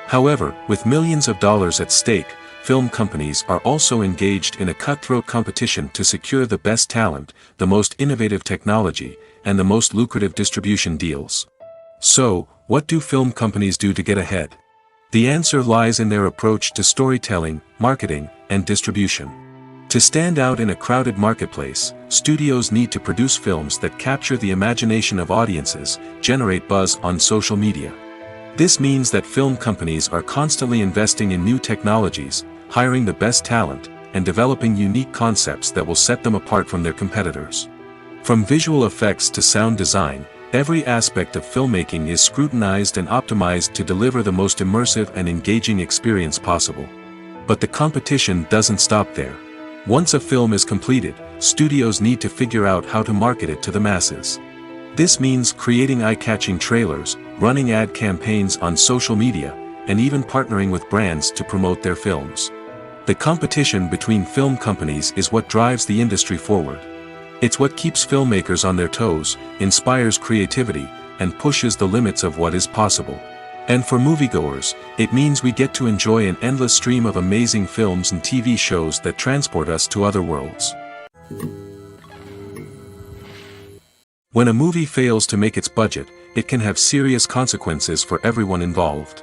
However, with millions of dollars at stake, film companies are also engaged in a cutthroat competition to secure the best talent, the most innovative technology, and the most lucrative distribution deals. So, what do film companies do to get ahead? The answer lies in their approach to storytelling, marketing, and distribution. To stand out in a crowded marketplace, studios need to produce films that capture the imagination of audiences, generate buzz on social media. This means that film companies are constantly investing in new technologies, hiring the best talent, and developing unique concepts that will set them apart from their competitors. From visual effects to sound design, every aspect of filmmaking is scrutinized and optimized to deliver the most immersive and engaging experience possible. But the competition doesn't stop there. Once a film is completed, studios need to figure out how to market it to the masses. This means creating eye-catching trailers, running ad campaigns on social media, and even partnering with brands to promote their films. The competition between film companies is what drives the industry forward. It's what keeps filmmakers on their toes, inspires creativity, and pushes the limits of what is possible. And for moviegoers, it means we get to enjoy an endless stream of amazing films and TV shows that transport us to other worlds. When a movie fails to make its budget, it can have serious consequences for everyone involved.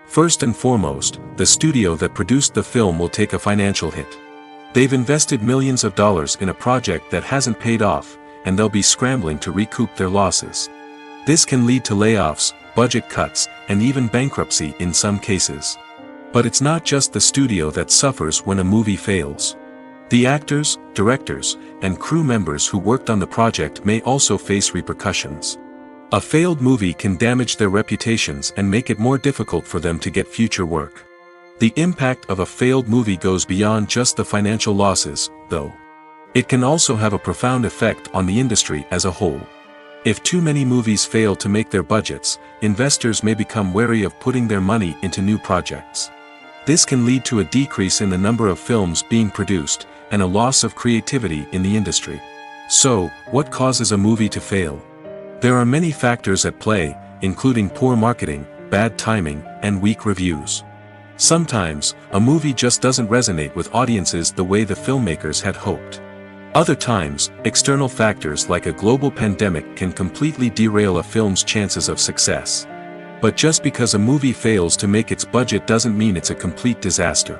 First and foremost, the studio that produced the film will take a financial hit. They've invested millions of dollars in a project that hasn't paid off, and they'll be scrambling to recoup their losses. This can lead to layoffs, budget cuts, and even bankruptcy in some cases. But it's not just the studio that suffers when a movie fails. The actors, directors, and crew members who worked on the project may also face repercussions. A failed movie can damage their reputations and make it more difficult for them to get future work. The impact of a failed movie goes beyond just the financial losses, though. It can also have a profound effect on the industry as a whole. If too many movies fail to make their budgets, investors may become wary of putting their money into new projects. This can lead to a decrease in the number of films being produced, and a loss of creativity in the industry. So, what causes a movie to fail? There are many factors at play, including poor marketing, bad timing, and weak reviews. Sometimes, a movie just doesn't resonate with audiences the way the filmmakers had hoped. Other times, external factors like a global pandemic can completely derail a film's chances of success. But just because a movie fails to make its budget doesn't mean it's a complete disaster.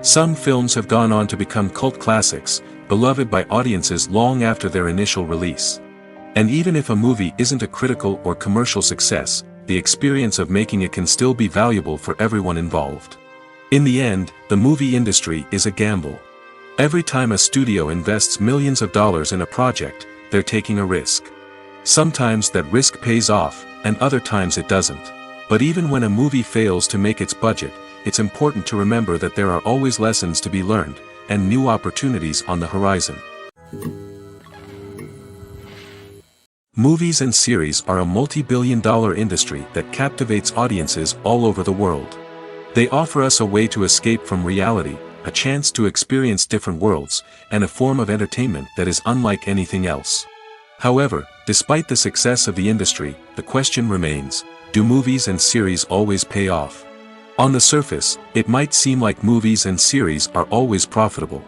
Some films have gone on to become cult classics, beloved by audiences long after their initial release. And even if a movie isn't a critical or commercial success, the experience of making it can still be valuable for everyone involved. In the end, the movie industry is a gamble. Every time a studio invests millions of dollars in a project, they're taking a risk. Sometimes that risk pays off, and other times it doesn't. But even when a movie fails to make its budget, it's important to remember that there are always lessons to be learned, and new opportunities on the horizon. Movies and series are a multi-billion-dollar industry that captivates audiences all over the world. They offer us a way to escape from reality, a chance to experience different worlds, and a form of entertainment that is unlike anything else. However, despite the success of the industry, the question remains, do movies and series always pay off? On the surface, it might seem like movies and series are always profitable.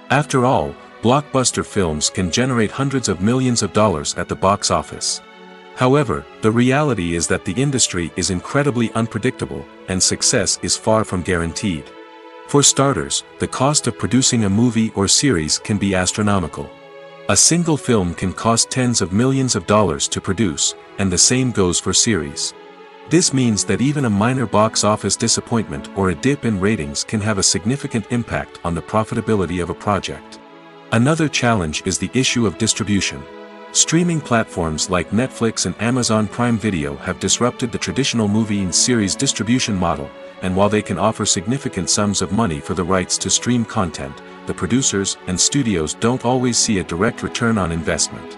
After all, blockbuster films can generate hundreds of millions of dollars at the box office. However, the reality is that the industry is incredibly unpredictable, and success is far from guaranteed. For starters, the cost of producing a movie or series can be astronomical. A single film can cost tens of millions of dollars to produce, and the same goes for series. This means that even a minor box office disappointment or a dip in ratings can have a significant impact on the profitability of a project. Another challenge is the issue of distribution. Streaming platforms like Netflix and Amazon Prime Video have disrupted the traditional movie and series distribution model, and while they can offer significant sums of money for the rights to stream content, the producers and studios don't always see a direct return on investment.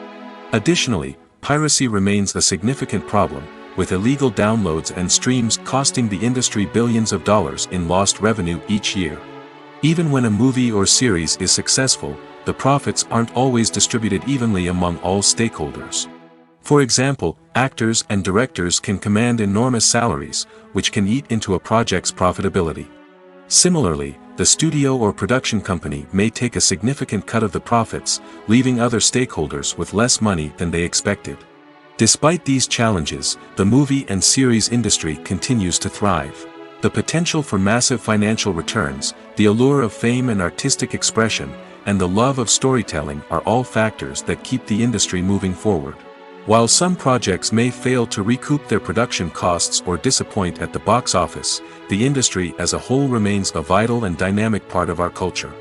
Additionally, piracy remains a significant problem, with illegal downloads and streams costing the industry billions of dollars in lost revenue each year. Even when a movie or series is successful, the profits aren't always distributed evenly among all stakeholders. For example, actors and directors can command enormous salaries, which can eat into a project's profitability. Similarly, the studio or production company may take a significant cut of the profits, leaving other stakeholders with less money than they expected. Despite these challenges, the movie and series industry continues to thrive. The potential for massive financial returns, the allure of fame and artistic expression, and the love of storytelling are all factors that keep the industry moving forward. While some projects may fail to recoup their production costs or disappoint at the box office, the industry as a whole remains a vital and dynamic part of our culture.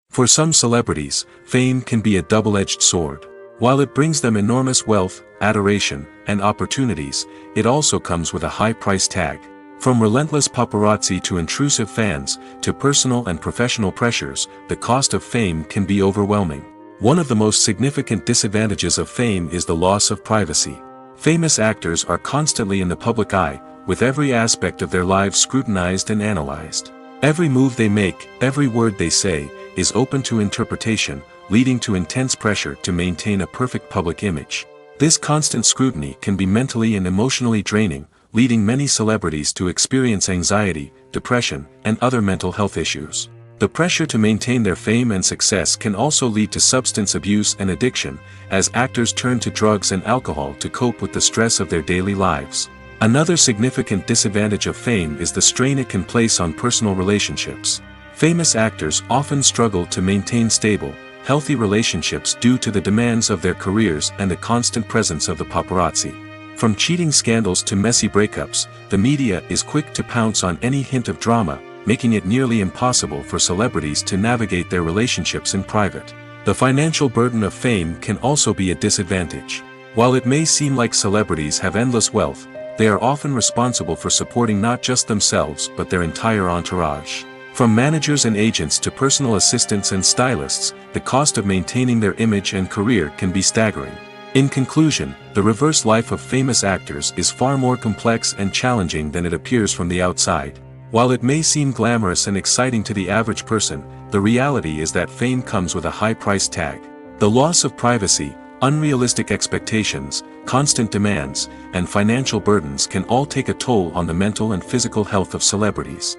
For some celebrities, fame can be a double-edged sword. While it brings them enormous wealth, adoration, and opportunities, it also comes with a high price tag. From relentless paparazzi to intrusive fans, to personal and professional pressures, the cost of fame can be overwhelming. One of the most significant disadvantages of fame is the loss of privacy. Famous actors are constantly in the public eye, with every aspect of their lives scrutinized and analyzed. Every move they make, every word they say, is open to interpretation, leading to intense pressure to maintain a perfect public image. This constant scrutiny can be mentally and emotionally draining, leading many celebrities to experience anxiety, depression, and other mental health issues. The pressure to maintain their fame and success can also lead to substance abuse and addiction, as actors turn to drugs and alcohol to cope with the stress of their daily lives. Another significant disadvantage of fame is the strain it can place on personal relationships. Famous actors often struggle to maintain stable, healthy relationships due to the demands of their careers and the constant presence of the paparazzi. From cheating scandals to messy breakups, the media is quick to pounce on any hint of drama, making it nearly impossible for celebrities to navigate their relationships in private. The financial burden of fame can also be a disadvantage. While it may seem like celebrities have endless wealth, they are often responsible for supporting not just themselves but their entire entourage. From managers and agents to personal assistants and stylists, the cost of maintaining their image and career can be staggering. In conclusion, the reverse life of famous actors is far more complex and challenging than it appears from the outside. While it may seem glamorous and exciting to the average person, the reality is that fame comes with a high price tag. The loss of privacy, unrealistic expectations, constant demands, and financial burdens can all take a toll on the mental and physical health of celebrities.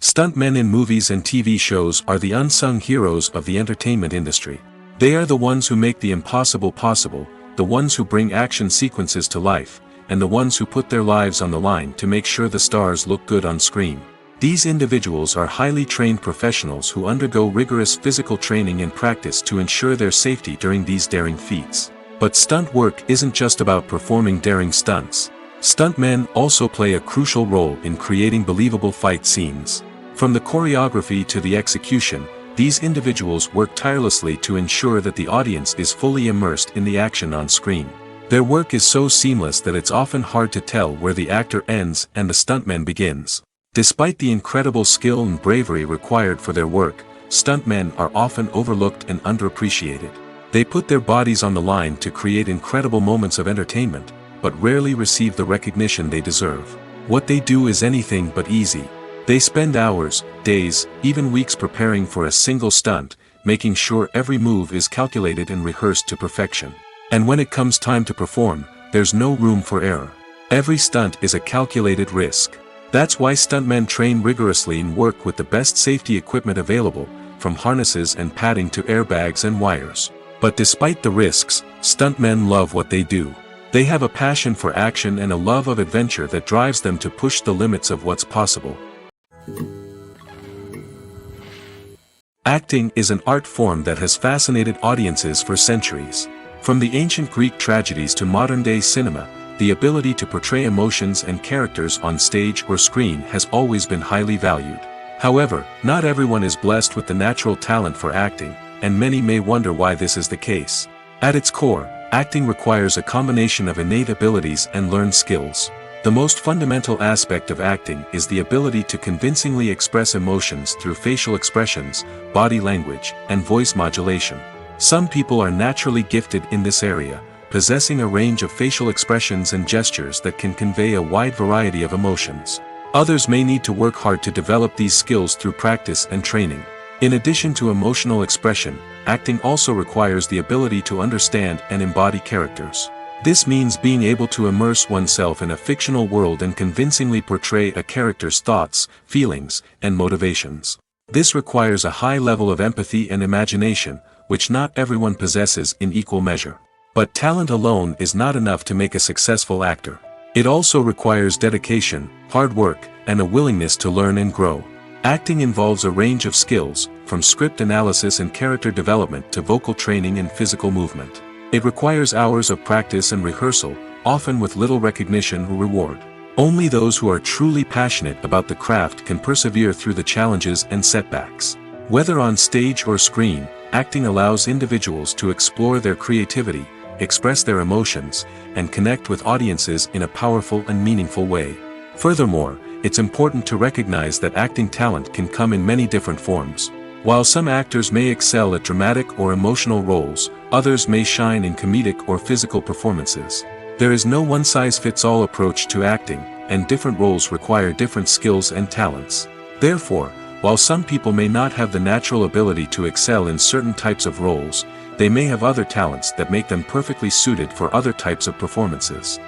Stuntmen in movies and TV shows are the unsung heroes of the entertainment industry. They are the ones who make the impossible possible, the ones who bring action sequences to life, and the ones who put their lives on the line to make sure the stars look good on screen. These individuals are highly trained professionals who undergo rigorous physical training and practice to ensure their safety during these daring feats. But stunt work isn't just about performing daring stunts. Stuntmen also play a crucial role in creating believable fight scenes. From the choreography to the execution, These individuals work tirelessly to ensure that the audience is fully immersed in the action on screen. Their work is so seamless that it's often hard to tell where the actor ends and the stuntman begins. Despite the incredible skill and bravery required for their work, stuntmen are often overlooked and underappreciated. They put their bodies on the line to create incredible moments of entertainment, but rarely receive the recognition they deserve. What they do is anything but easy. They spend hours, days, even weeks preparing for a single stunt, making sure every move is calculated and rehearsed to perfection. And when it comes time to perform, there's no room for error. Every stunt is a calculated risk. That's why stuntmen train rigorously and work with the best safety equipment available, from harnesses and padding to airbags and wires. But despite the risks, stuntmen love what they do. They have a passion for action and a love of adventure that drives them to push the limits of what's possible. Acting is an art form that has fascinated audiences for centuries. From the ancient Greek tragedies to modern-day cinema, the ability to portray emotions and characters on stage or screen has always been highly valued. However, not everyone is blessed with the natural talent for acting, and many may wonder why this is the case. At its core, acting requires a combination of innate abilities and learned skills. The most fundamental aspect of acting is the ability to convincingly express emotions through facial expressions, body language, and voice modulation. Some people are naturally gifted in this area, possessing a range of facial expressions and gestures that can convey a wide variety of emotions. Others may need to work hard to develop these skills through practice and training. In addition to emotional expression, acting also requires the ability to understand and embody characters. This means being able to immerse oneself in a fictional world and convincingly portray a character's thoughts, feelings, and motivations. This requires a high level of empathy and imagination, which not everyone possesses in equal measure. But talent alone is not enough to make a successful actor. It also requires dedication, hard work, and a willingness to learn and grow. Acting involves a range of skills, from script analysis and character development to vocal training and physical movement. It requires hours of practice and rehearsal, often with little recognition or reward. Only those who are truly passionate about the craft can persevere through the challenges and setbacks. Whether on stage or screen, acting allows individuals to explore their creativity, express their emotions, and connect with audiences in a powerful and meaningful way. Furthermore, it's important to recognize that acting talent can come in many different forms. While some actors may excel at dramatic or emotional roles, others may shine in comedic or physical performances. There is no one-size-fits-all approach to acting, and different roles require different skills and talents. Therefore, while some people may not have the natural ability to excel in certain types of roles, they may have other talents that make them perfectly suited for other types of performances.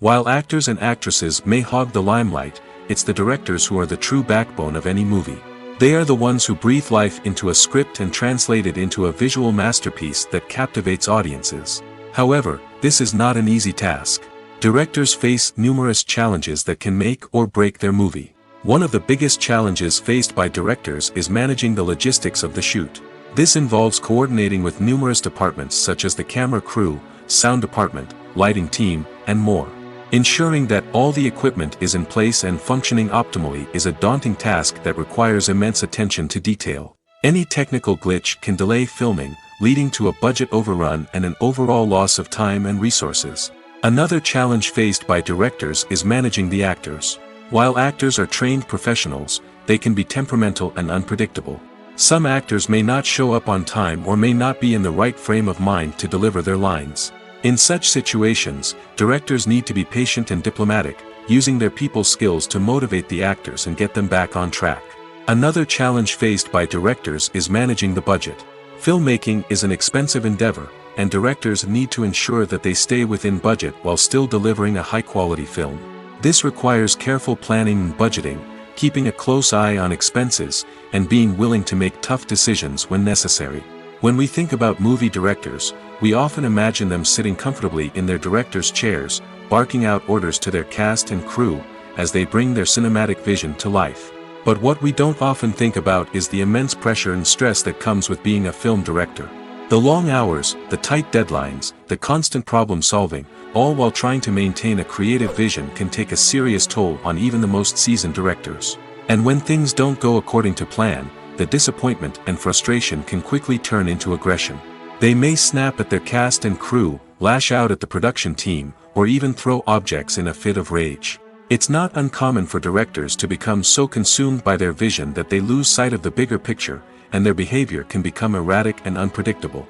While actors and actresses may hog the limelight, it's the directors who are the true backbone of any movie. They are the ones who breathe life into a script and translate it into a visual masterpiece that captivates audiences. However, this is not an easy task. Directors face numerous challenges that can make or break their movie. One of the biggest challenges faced by directors is managing the logistics of the shoot. This involves coordinating with numerous departments such as the camera crew, sound department, lighting team, and more. Ensuring that all the equipment is in place and functioning optimally is a daunting task that requires immense attention to detail. Any technical glitch can delay filming, leading to a budget overrun and an overall loss of time and resources. Another challenge faced by directors is managing the actors. While actors are trained professionals, they can be temperamental and unpredictable. Some actors may not show up on time or may not be in the right frame of mind to deliver their lines. In such situations, directors need to be patient and diplomatic, using their people skills to motivate the actors and get them back on track. Another challenge faced by directors is managing the budget. Filmmaking is an expensive endeavor, and directors need to ensure that they stay within budget while still delivering a high-quality film. This requires careful planning and budgeting, keeping a close eye on expenses, and being willing to make tough decisions when necessary. When we think about movie directors, we often imagine them sitting comfortably in their director's chairs, barking out orders to their cast and crew, as they bring their cinematic vision to life. But what we don't often think about is the immense pressure and stress that comes with being a film director. The long hours, the tight deadlines, the constant problem solving, all while trying to maintain a creative vision can take a serious toll on even the most seasoned directors. And when things don't go according to plan, the disappointment and frustration can quickly turn into aggression. They may snap at their cast and crew, lash out at the production team, or even throw objects in a fit of rage. It's not uncommon for directors to become so consumed by their vision that they lose sight of the bigger picture, and their behavior can become erratic and unpredictable.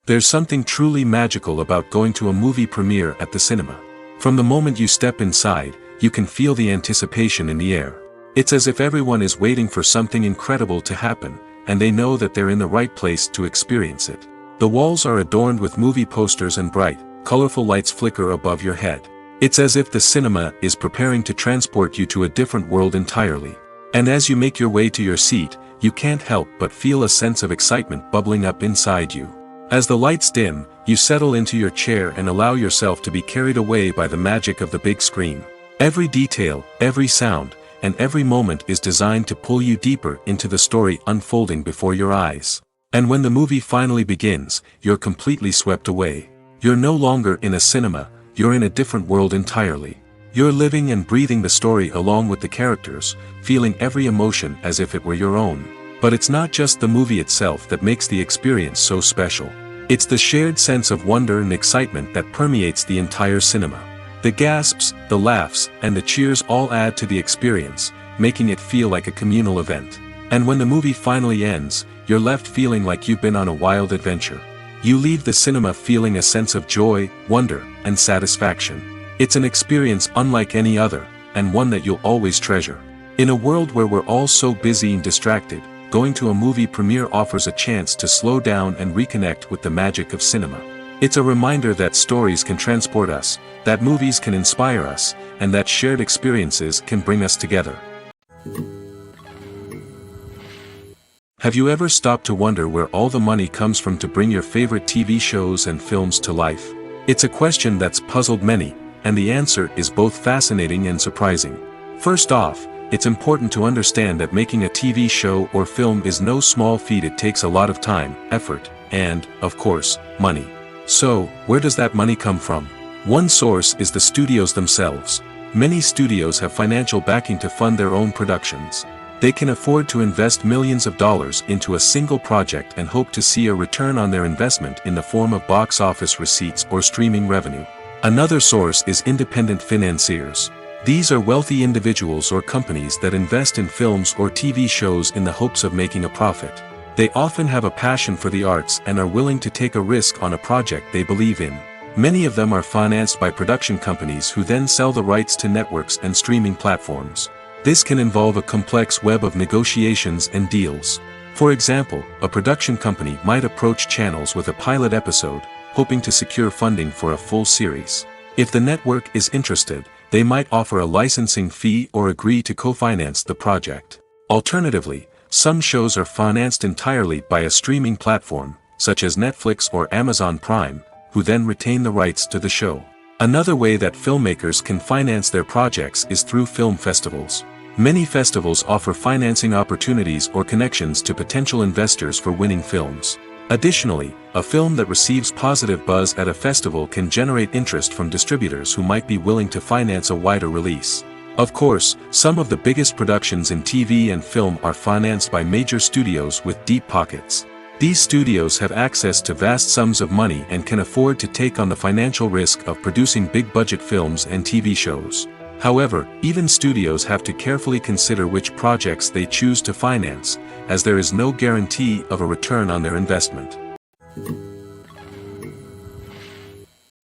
There's something truly magical about going to a movie premiere at the cinema. From the moment you step inside, you can feel the anticipation in the air. It's as if everyone is waiting for something incredible to happen, and they know that they're in the right place to experience it. The walls are adorned with movie posters and bright, colorful lights flicker above your head. It's as if the cinema is preparing to transport you to a different world entirely. And as you make your way to your seat, you can't help but feel a sense of excitement bubbling up inside you. As the lights dim, you settle into your chair and allow yourself to be carried away by the magic of the big screen. Every detail, every sound, and every moment is designed to pull you deeper into the story unfolding before your eyes. And when the movie finally begins, you're completely swept away. You're no longer in a cinema, you're in a different world entirely. You're living and breathing the story along with the characters, feeling every emotion as if it were your own. But it's not just the movie itself that makes the experience so special. It's the shared sense of wonder and excitement that permeates the entire cinema. The gasps, the laughs, and the cheers all add to the experience, making it feel like a communal event. And when the movie finally ends, you're left feeling like you've been on a wild adventure. You leave the cinema feeling a sense of joy, wonder, and satisfaction. It's an experience unlike any other, and one that you'll always treasure. In a world where we're all so busy and distracted, going to a movie premiere offers a chance to slow down and reconnect with the magic of cinema. It's a reminder that stories can transport us, that movies can inspire us, and that shared experiences can bring us together. Have you ever stopped to wonder where all the money comes from to bring your favorite TV shows and films to life? It's a question that's puzzled many, and the answer is both fascinating and surprising. First off, it's important to understand that making a TV show or film is no small feat. It takes a lot of time, effort, and, of course, money. So, where does that money come from? One source is the studios themselves. Many studios have financial backing to fund their own productions. They can afford to invest millions of dollars into a single project and hope to see a return on their investment in the form of box office receipts or streaming revenue. Another source is independent financiers. These are wealthy individuals or companies that invest in films or TV shows in the hopes of making a profit. They often have a passion for the arts and are willing to take a risk on a project they believe in. Many of them are financed by production companies who then sell the rights to networks and streaming platforms. This can involve a complex web of negotiations and deals. For example, a production company might approach channels with a pilot episode, hoping to secure funding for a full series. If the network is interested, they might offer a licensing fee or agree to co-finance the project. Alternatively, some shows are financed entirely by a streaming platform, such as Netflix or Amazon Prime, who then retain the rights to the show. Another way that filmmakers can finance their projects is through film festivals. Many festivals offer financing opportunities or connections to potential investors for winning films. Additionally, a film that receives positive buzz at a festival can generate interest from distributors who might be willing to finance a wider release. Of course, some of the biggest productions in TV and film are financed by major studios with deep pockets. These studios have access to vast sums of money and can afford to take on the financial risk of producing big-budget films and TV shows. However, even studios have to carefully consider which projects they choose to finance, as there is no guarantee of a return on their investment.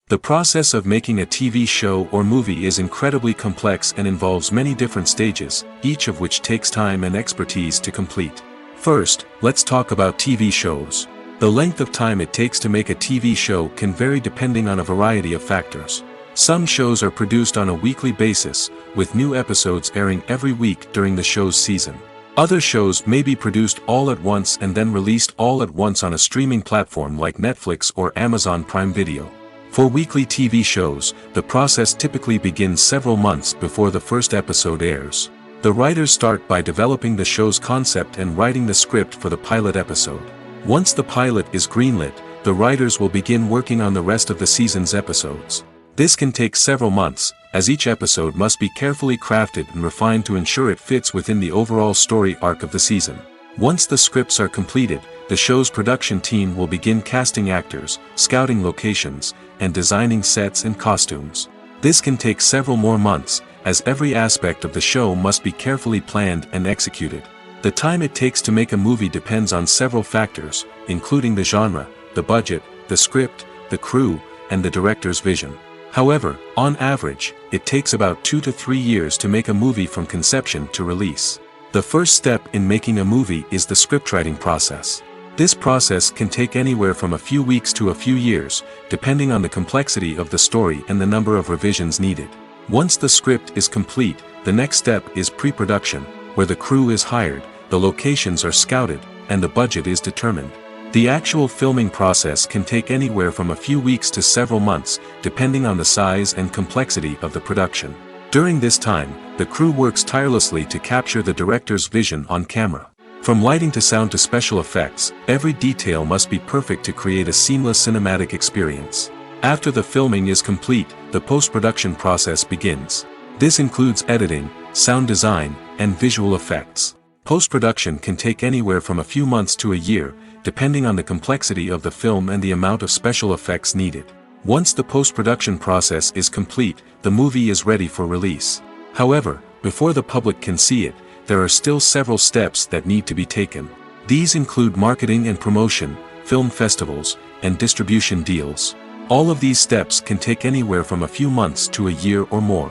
The process of making a TV show or movie is incredibly complex and involves many different stages, each of which takes time and expertise to complete. First, let's talk about TV shows. The length of time it takes to make a TV show can vary depending on a variety of factors. Some shows are produced on a weekly basis, with new episodes airing every week during the show's season. Other shows may be produced all at once and then released all at once on a streaming platform like Netflix or Amazon Prime Video. For weekly TV shows, the process typically begins several months before the first episode airs. The writers start by developing the show's concept and writing the script for the pilot episode. Once the pilot is greenlit, the writers will begin working on the rest of the season's episodes. This can take several months, as each episode must be carefully crafted and refined to ensure it fits within the overall story arc of the season. Once the scripts are completed, the show's production team will begin casting actors, scouting locations, and designing sets and costumes. This can take several more months, as every aspect of the show must be carefully planned and executed. The time it takes to make a movie depends on several factors, including the genre, the budget, the script, the crew, and the director's vision. However, on average, it takes about 2 to 3 years to make a movie from conception to release. The first step in making a movie is the scriptwriting process. This process can take anywhere from a few weeks to a few years, depending on the complexity of the story and the number of revisions needed. Once the script is complete, the next step is pre-production, where the crew is hired, the locations are scouted, and the budget is determined. The actual filming process can take anywhere from a few weeks to several months, depending on the size and complexity of the production. During this time, the crew works tirelessly to capture the director's vision on camera. From lighting to sound to special effects, every detail must be perfect to create a seamless cinematic experience. After the filming is complete, the post-production process begins. This includes editing, sound design, and visual effects. Post-production can take anywhere from a few months to a year, depending on the complexity of the film and the amount of special effects needed. Once the post-production process is complete, the movie is ready for release. However, before the public can see it, there are still several steps that need to be taken. These include marketing and promotion, film festivals, and distribution deals. All of these steps can take anywhere from a few months to a year or more.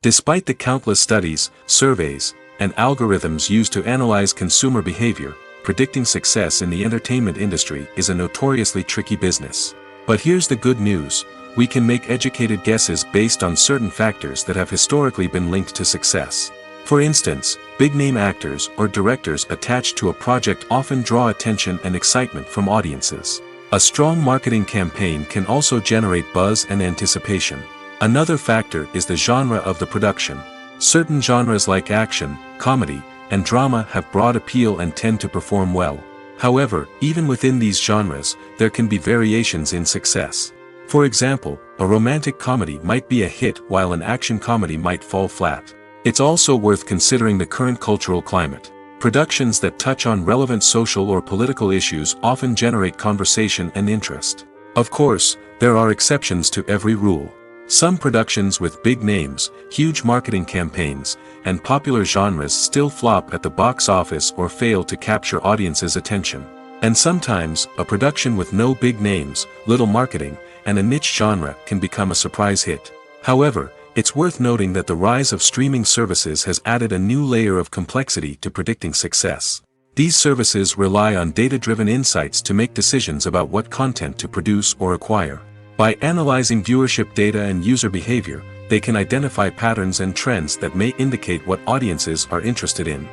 Despite the countless studies, surveys, and algorithms used to analyze consumer behavior, predicting success in the entertainment industry is a notoriously tricky business. But here's the good news: we can make educated guesses based on certain factors that have historically been linked to success. For instance, big-name actors or directors attached to a project often draw attention and excitement from audiences. A strong marketing campaign can also generate buzz and anticipation. Another factor is the genre of the production. Certain genres like action, comedy, and drama have broad appeal and tend to perform well. However, even within these genres, there can be variations in success. For example, a romantic comedy might be a hit while an action comedy might fall flat. It's also worth considering the current cultural climate. Productions that touch on relevant social or political issues often generate conversation and interest. Of course, there are exceptions to every rule. Some productions with big names, huge marketing campaigns, and popular genres still flop at the box office or fail to capture audiences' attention. And sometimes, a production with no big names, little marketing, and a niche genre can become a surprise hit. However, it's worth noting that the rise of streaming services has added a new layer of complexity to predicting success. These services rely on data-driven insights to make decisions about what content to produce or acquire. By analyzing viewership data and user behavior, they can identify patterns and trends that may indicate what audiences are interested in.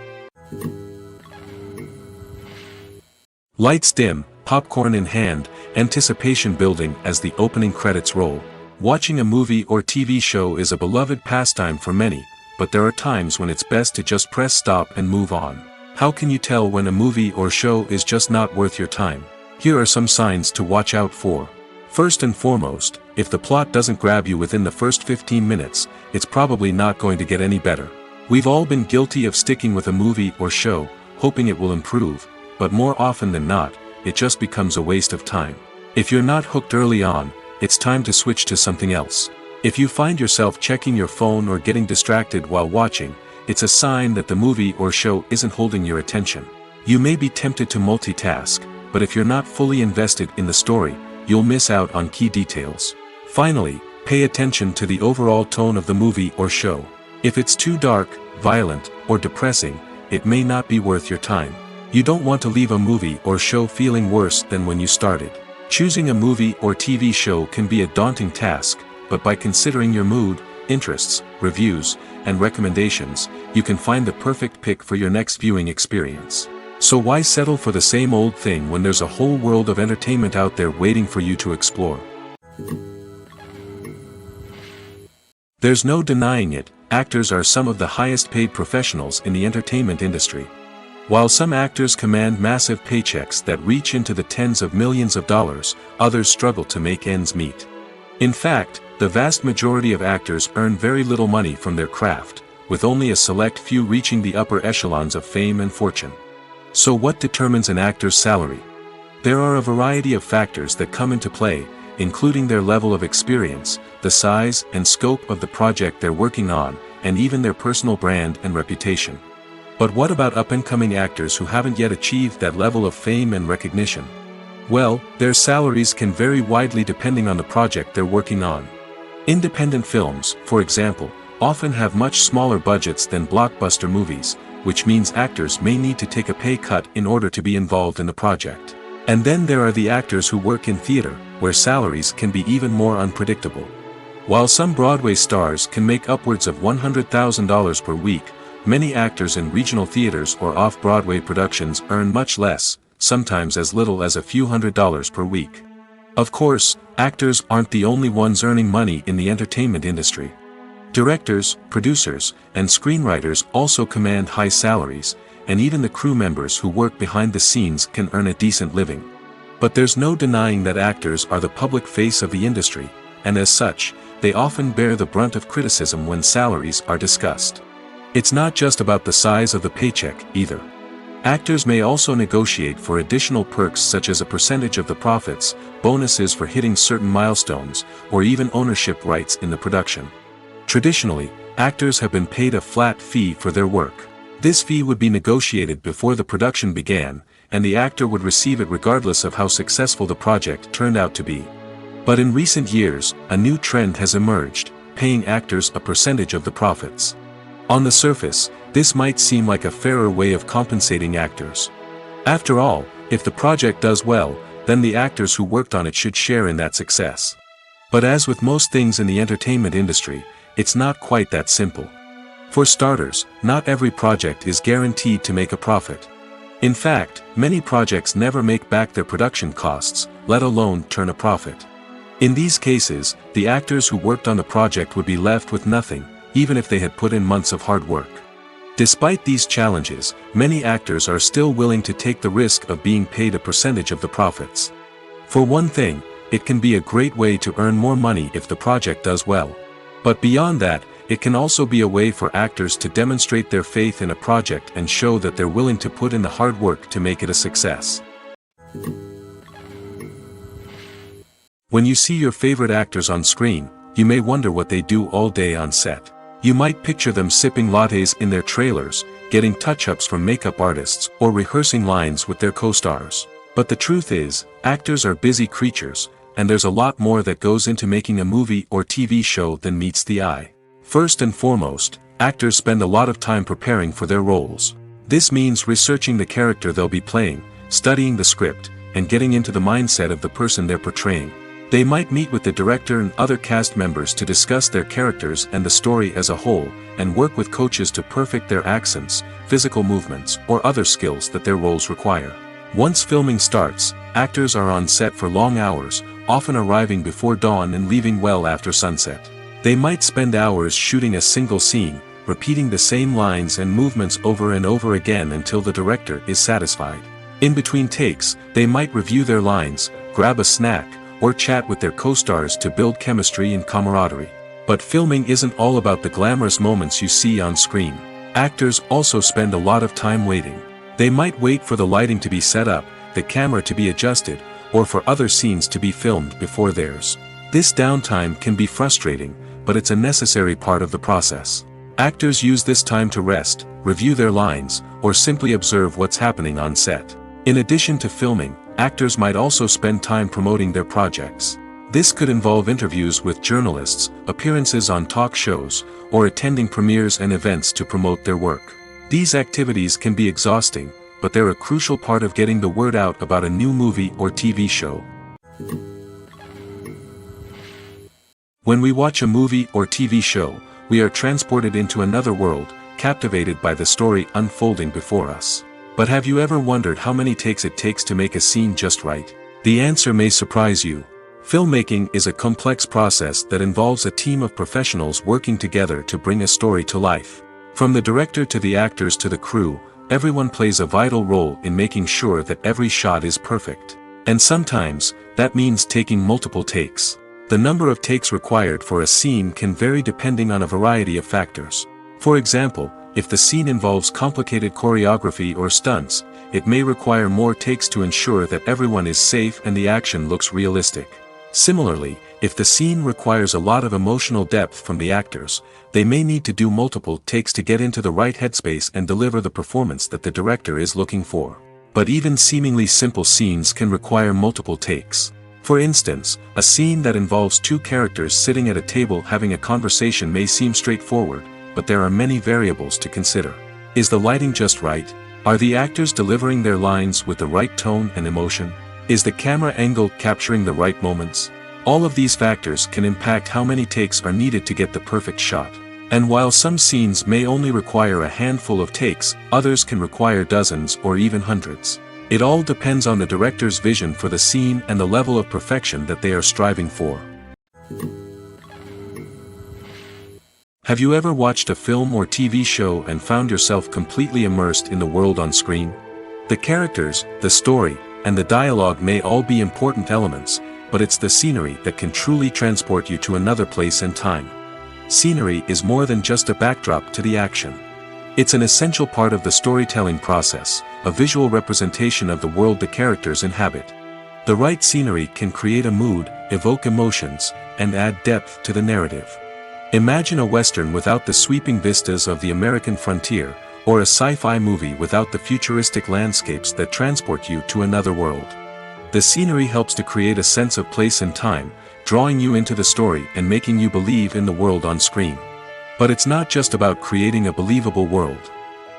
Lights dim, popcorn in hand, anticipation building as the opening credits roll. Watching a movie or TV show is a beloved pastime for many, but there are times when it's best to just press stop and move on. How can you tell when a movie or show is just not worth your time? Here are some signs to watch out for. First and foremost, if the plot doesn't grab you within the first 15 minutes, it's probably not going to get any better. We've all been guilty of sticking with a movie or show, hoping it will improve, but more often than not, it just becomes a waste of time. If you're not hooked early on, it's time to switch to something else. If you find yourself checking your phone or getting distracted while watching, it's a sign that the movie or show isn't holding your attention. You may be tempted to multitask, but if you're not fully invested in the story, you'll miss out on key details. Finally, pay attention to the overall tone of the movie or show. If it's too dark, violent, or depressing, it may not be worth your time. You don't want to leave a movie or show feeling worse than when you started. Choosing a movie or TV show can be a daunting task, but by considering your mood, interests, reviews, and recommendations, you can find the perfect pick for your next viewing experience. So why settle for the same old thing when there's a whole world of entertainment out there waiting for you to explore? There's no denying it, actors are some of the highest paid professionals in the entertainment industry. While some actors command massive paychecks that reach into the tens of millions of dollars, others struggle to make ends meet. In fact, the vast majority of actors earn very little money from their craft, with only a select few reaching the upper echelons of fame and fortune. So what determines an actor's salary? There are a variety of factors that come into play, including their level of experience, the size and scope of the project they're working on, and even their personal brand and reputation. But what about up-and-coming actors who haven't yet achieved that level of fame and recognition? Well, their salaries can vary widely depending on the project they're working on. Independent films, for example, often have much smaller budgets than blockbuster movies, which means actors may need to take a pay cut in order to be involved in the project. And then there are the actors who work in theater, where salaries can be even more unpredictable. While some Broadway stars can make upwards of $100,000 per week, many actors in regional theaters or off-Broadway productions earn much less, sometimes as little as a few $100s per week. Of course, actors aren't the only ones earning money in the entertainment industry. Directors, producers, and screenwriters also command high salaries, and even the crew members who work behind the scenes can earn a decent living. But there's no denying that actors are the public face of the industry, and as such, they often bear the brunt of criticism when salaries are discussed. It's not just about the size of the paycheck, either. Actors may also negotiate for additional perks such as a percentage of the profits, bonuses for hitting certain milestones, or even ownership rights in the production. Traditionally, actors have been paid a flat fee for their work. This fee would be negotiated before the production began, and the actor would receive it regardless of how successful the project turned out to be. But in recent years, a new trend has emerged, paying actors a percentage of the profits. On the surface, this might seem like a fairer way of compensating actors. After all, if the project does well, then the actors who worked on it should share in that success. But as with most things in the entertainment industry, it's not quite that simple. For starters, not every project is guaranteed to make a profit. In fact, many projects never make back their production costs, let alone turn a profit. In these cases, the actors who worked on the project would be left with nothing, even if they had put in months of hard work. Despite these challenges, many actors are still willing to take the risk of being paid a percentage of the profits. For one thing, it can be a great way to earn more money if the project does well. But beyond that, it can also be a way for actors to demonstrate their faith in a project and show that they're willing to put in the hard work to make it a success. When you see your favorite actors on screen, you may wonder what they do all day on set. You might picture them sipping lattes in their trailers, getting touch-ups from makeup artists, or rehearsing lines with their co-stars. But the truth is, actors are busy creatures, and there's a lot more that goes into making a movie or TV show than meets the eye. First and foremost, actors spend a lot of time preparing for their roles. This means researching the character they'll be playing, studying the script, and getting into the mindset of the person they're portraying. They might meet with the director and other cast members to discuss their characters and the story as a whole, and work with coaches to perfect their accents, physical movements, or other skills that their roles require. Once filming starts, actors are on set for long hours, often arriving before dawn and leaving well after sunset. They might spend hours shooting a single scene, repeating the same lines and movements over and over again until the director is satisfied. In between takes, they might review their lines, grab a snack, or chat with their co-stars to build chemistry and camaraderie. But filming isn't all about the glamorous moments you see on screen. Actors also spend a lot of time waiting. They might wait for the lighting to be set up, the camera to be adjusted, or for other scenes to be filmed before theirs. This downtime can be frustrating, but it's a necessary part of the process. Actors use this time to rest, review their lines, or simply observe what's happening on set. In addition to filming, actors might also spend time promoting their projects. This could involve interviews with journalists, appearances on talk shows, or attending premieres and events to promote their work. These activities can be exhausting, but they're a crucial part of getting the word out about a new movie or TV show. When we watch a movie or TV show, we are transported into another world, captivated by the story unfolding before us. But have you ever wondered how many takes it takes to make a scene just right? The answer may surprise you. Filmmaking is a complex process that involves a team of professionals working together to bring a story to life. From the director to the actors to the crew, everyone plays a vital role in making sure that every shot is perfect. And sometimes, that means taking multiple takes. The number of takes required for a scene can vary depending on a variety of factors. For example, if the scene involves complicated choreography or stunts, it may require more takes to ensure that everyone is safe and the action looks realistic. Similarly, if the scene requires a lot of emotional depth from the actors, they may need to do multiple takes to get into the right headspace and deliver the performance that the director is looking for. But even seemingly simple scenes can require multiple takes. For instance, a scene that involves two characters sitting at a table having a conversation may seem straightforward, but there are many variables to consider. Is the lighting just right? Are the actors delivering their lines with the right tone and emotion? Is the camera angle capturing the right moments? All of these factors can impact how many takes are needed to get the perfect shot. And while some scenes may only require a handful of takes, others can require dozens or even hundreds. It all depends on the director's vision for the scene and the level of perfection that they are striving for. Have you ever watched a film or TV show and found yourself completely immersed in the world on screen? The characters, the story, and the dialogue may all be important elements, but it's the scenery that can truly transport you to another place and time. Scenery is more than just a backdrop to the action. It's an essential part of the storytelling process, a visual representation of the world the characters inhabit. The right scenery can create a mood, evoke emotions, and add depth to the narrative. Imagine a Western without the sweeping vistas of the American frontier, or a sci-fi movie without the futuristic landscapes that transport you to another world. The scenery helps to create a sense of place and time, drawing you into the story and making you believe in the world on screen. But it's not just about creating a believable world.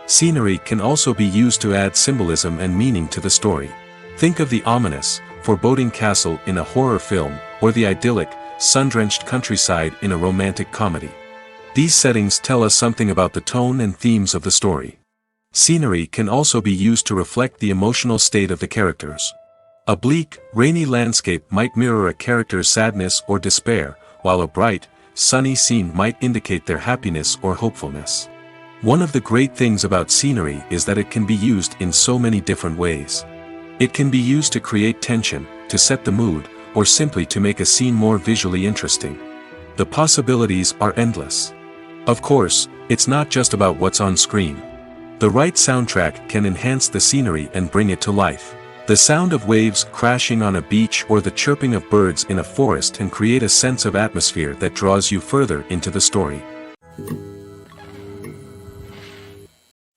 Scenery can also be used to add symbolism and meaning to the story. Think of the ominous, foreboding castle in a horror film, or the idyllic, sun-drenched countryside in a romantic comedy. These settings tell us something about the tone and themes of the story. Scenery can also be used to reflect the emotional state of the characters. A bleak, rainy landscape might mirror a character's sadness or despair, while a bright, sunny scene might indicate their happiness or hopefulness. One of the great things about scenery is that it can be used in so many different ways. It can be used to create tension, to set the mood, or simply to make a scene more visually interesting. The possibilities are endless. Of course, it's not just about what's on screen. The right soundtrack can enhance the scenery and bring it to life. The sound of waves crashing on a beach or the chirping of birds in a forest can create a sense of atmosphere that draws you further into the story.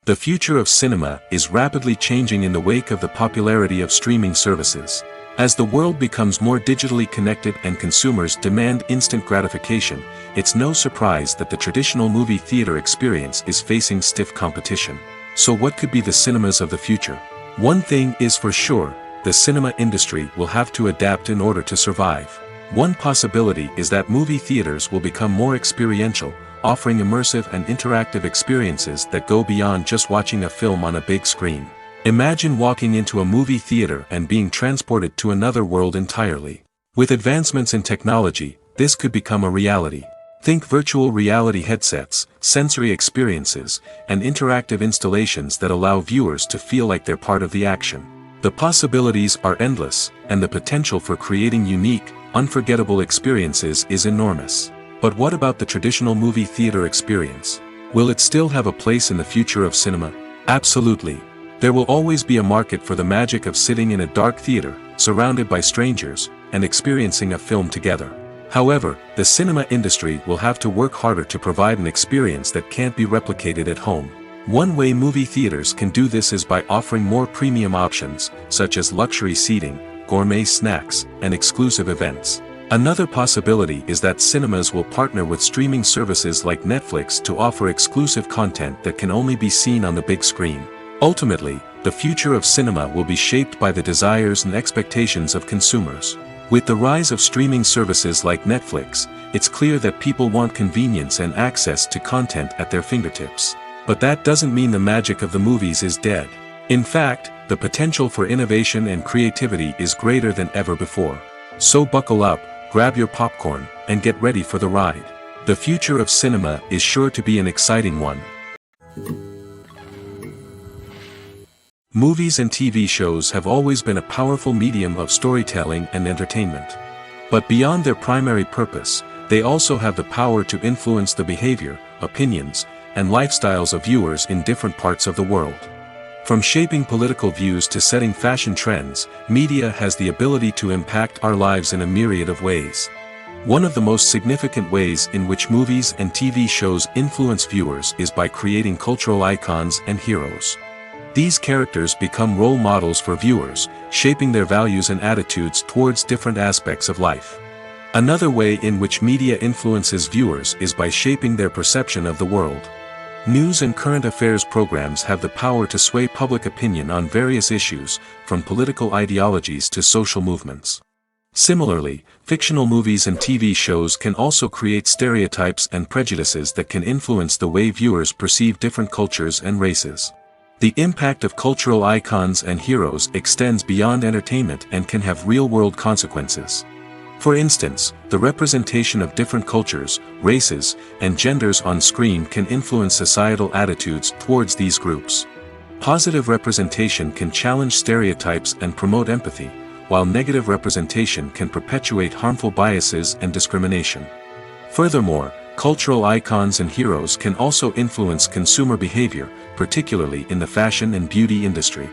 The future of cinema is rapidly changing in the wake of the popularity of streaming services. As the world becomes more digitally connected and consumers demand instant gratification, it's no surprise that the traditional movie theater experience is facing stiff competition. So what could be the cinemas of the future? One thing is for sure, the cinema industry will have to adapt in order to survive. One possibility is that movie theaters will become more experiential, offering immersive and interactive experiences that go beyond just watching a film on a big screen. Imagine walking into a movie theater and being transported to another world entirely. With advancements in technology, this could become a reality. Think virtual reality headsets, sensory experiences, and interactive installations that allow viewers to feel like they're part of the action. The possibilities are endless, and the potential for creating unique, unforgettable experiences is enormous. But what about the traditional movie theater experience? Will it still have a place in the future of cinema? Absolutely. There will always be a market for the magic of sitting in a dark theater, surrounded by strangers, and experiencing a film together. However, the cinema industry will have to work harder to provide an experience that can't be replicated at home. One way movie theaters can do this is by offering more premium options, such as luxury seating, gourmet snacks, and exclusive events. Another possibility is that cinemas will partner with streaming services like Netflix to offer exclusive content that can only be seen on the big screen. Ultimately, the future of cinema will be shaped by the desires and expectations of consumers. With the rise of streaming services like Netflix, it's clear that people want convenience and access to content at their fingertips. But that doesn't mean the magic of the movies is dead. In fact, the potential for innovation and creativity is greater than ever before. So buckle up, grab your popcorn, and get ready for the ride. The future of cinema is sure to be an exciting one. Movies and TV shows have always been a powerful medium of storytelling and entertainment. But beyond their primary purpose, they also have the power to influence the behavior, opinions, and lifestyles of viewers in different parts of the world. From shaping political views to setting fashion trends, media has the ability to impact our lives in a myriad of ways. One of the most significant ways in which movies and TV shows influence viewers is by creating cultural icons and heroes. These characters become role models for viewers, shaping their values and attitudes towards different aspects of life. Another way in which media influences viewers is by shaping their perception of the world. News and current affairs programs have the power to sway public opinion on various issues, from political ideologies to social movements. Similarly, fictional movies and TV shows can also create stereotypes and prejudices that can influence the way viewers perceive different cultures and races. The impact of cultural icons and heroes extends beyond entertainment and can have real-world consequences. For instance, the representation of different cultures, races, and genders on screen can influence societal attitudes towards these groups. Positive representation can challenge stereotypes and promote empathy, while negative representation can perpetuate harmful biases and discrimination. Furthermore, cultural icons and heroes can also influence consumer behavior, particularly in the fashion and beauty industry.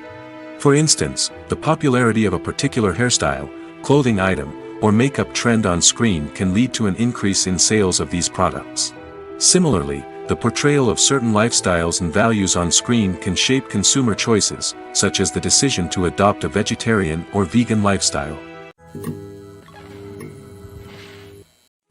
For instance, the popularity of a particular hairstyle, clothing item, or makeup trend on screen can lead to an increase in sales of these products. Similarly, the portrayal of certain lifestyles and values on screen can shape consumer choices, such as the decision to adopt a vegetarian or vegan lifestyle.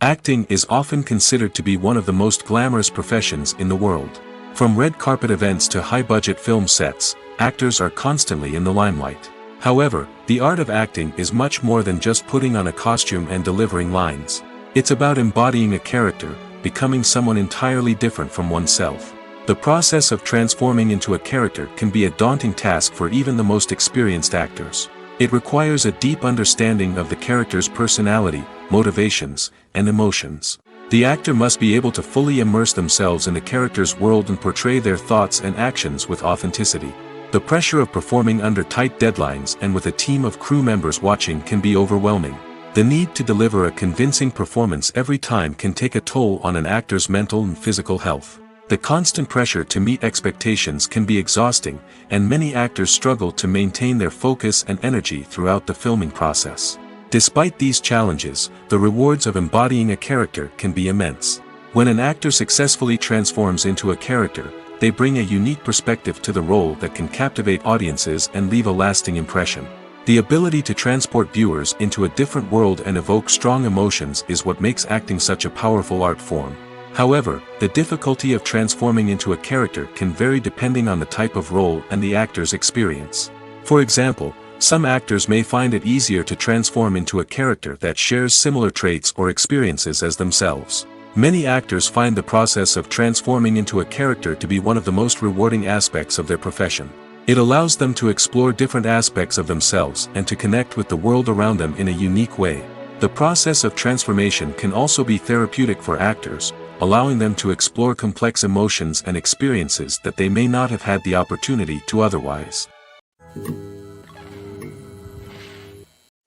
Acting is often considered to be one of the most glamorous professions in the world. From red carpet events to high-budget film sets, actors are constantly in the limelight. However, the art of acting is much more than just putting on a costume and delivering lines. It's about embodying a character, becoming someone entirely different from oneself. The process of transforming into a character can be a daunting task for even the most experienced actors. It requires a deep understanding of the character's personality, motivations, and emotions. The actor must be able to fully immerse themselves in the character's world and portray their thoughts and actions with authenticity. The pressure of performing under tight deadlines and with a team of crew members watching can be overwhelming. The need to deliver a convincing performance every time can take a toll on an actor's mental and physical health. The constant pressure to meet expectations can be exhausting, and many actors struggle to maintain their focus and energy throughout the filming process. Despite these challenges, the rewards of embodying a character can be immense. When an actor successfully transforms into a character, they bring a unique perspective to the role that can captivate audiences and leave a lasting impression. The ability to transport viewers into a different world and evoke strong emotions is what makes acting such a powerful art form. However, the difficulty of transforming into a character can vary depending on the type of role and the actor's experience. For example, some actors may find it easier to transform into a character that shares similar traits or experiences as themselves. Many actors find the process of transforming into a character to be one of the most rewarding aspects of their profession. It allows them to explore different aspects of themselves and to connect with the world around them in a unique way. The process of transformation can also be therapeutic for actors, allowing them to explore complex emotions and experiences that they may not have had the opportunity to otherwise.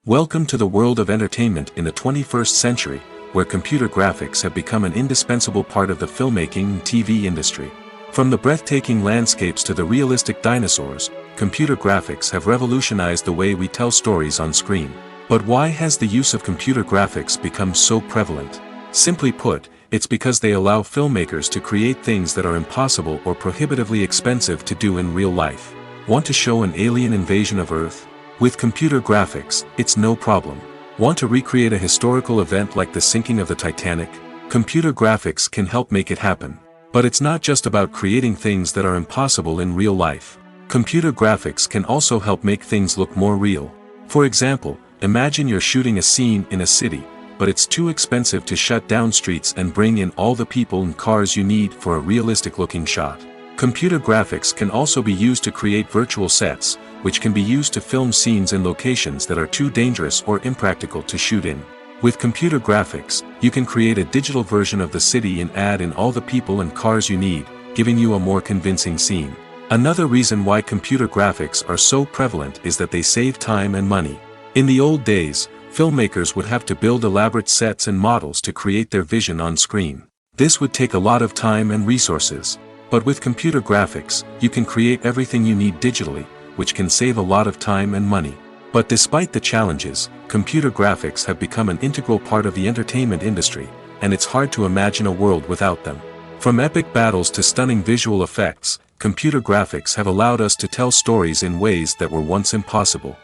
Welcome to the world of entertainment in the 21st century, where computer graphics have become an indispensable part of the filmmaking and TV industry. From the breathtaking landscapes to the realistic dinosaurs, computer graphics have revolutionized the way we tell stories on screen. But why has the use of computer graphics become so prevalent? Simply put, it's because they allow filmmakers to create things that are impossible or prohibitively expensive to do in real life. Want to show an alien invasion of Earth? With computer graphics, it's no problem. Want to recreate a historical event like the sinking of the Titanic? Computer graphics can help make it happen. But it's not just about creating things that are impossible in real life. Computer graphics can also help make things look more real. For example, imagine you're shooting a scene in a city, but it's too expensive to shut down streets and bring in all the people and cars you need for a realistic-looking shot. Computer graphics can also be used to create virtual sets, which can be used to film scenes in locations that are too dangerous or impractical to shoot in. With computer graphics, you can create a digital version of the city and add in all the people and cars you need, giving you a more convincing scene. Another reason why computer graphics are so prevalent is that they save time and money. In the old days, filmmakers would have to build elaborate sets and models to create their vision on screen. This would take a lot of time and resources. But with computer graphics, you can create everything you need digitally, which can save a lot of time and money. But despite the challenges, computer graphics have become an integral part of the entertainment industry, and it's hard to imagine a world without them. From epic battles to stunning visual effects, computer graphics have allowed us to tell stories in ways that were once impossible.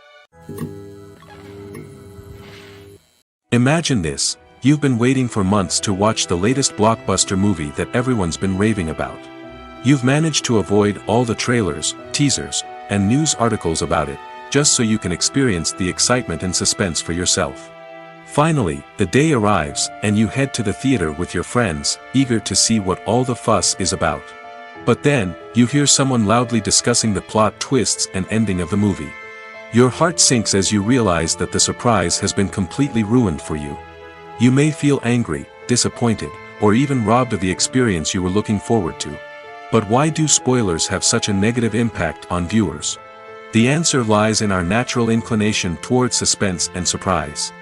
Imagine this: you've been waiting for months to watch the latest blockbuster movie that everyone's been raving about. You've managed to avoid all the trailers, teasers, and news articles about it, just so you can experience the excitement and suspense for yourself. Finally, the day arrives, and you head to the theater with your friends, eager to see what all the fuss is about. But then, you hear someone loudly discussing the plot twists and ending of the movie. Your heart sinks as you realize that the surprise has been completely ruined for you. You may feel angry, disappointed, or even robbed of the experience you were looking forward to. But why do spoilers have such a negative impact on viewers? The answer lies in our natural inclination towards suspense and surprise.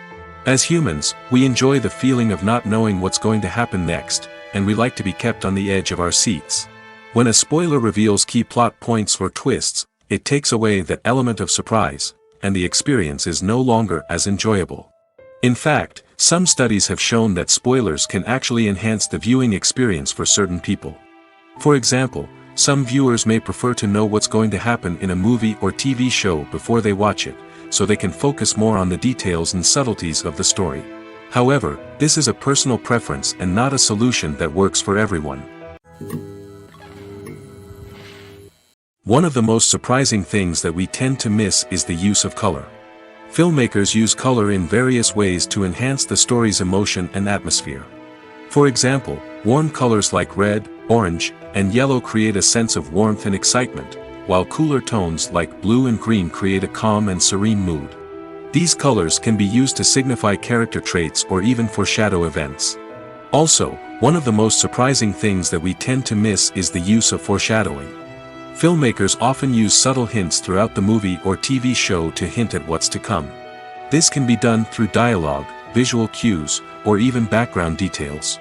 As humans, we enjoy the feeling of not knowing what's going to happen next, and we like to be kept on the edge of our seats. When a spoiler reveals key plot points or twists, it takes away that element of surprise, and the experience is no longer as enjoyable. In fact, some studies have shown that spoilers can actually enhance the viewing experience for certain people. For example, some viewers may prefer to know what's going to happen in a movie or TV show before they watch it, so they can focus more on the details and subtleties of the story. However, this is a personal preference and not a solution that works for everyone. One of the most surprising things that we tend to miss is the use of color. Filmmakers use color in various ways to enhance the story's emotion and atmosphere. For example, warm colors like red, orange, and yellow create a sense of warmth and excitement, while cooler tones like blue and green create a calm and serene mood. These colors can be used to signify character traits or even foreshadow events. Also, one of the most surprising things that we tend to miss is the use of foreshadowing. Filmmakers often use subtle hints throughout the movie or TV show to hint at what's to come. This can be done through dialogue, visual cues, or even background details.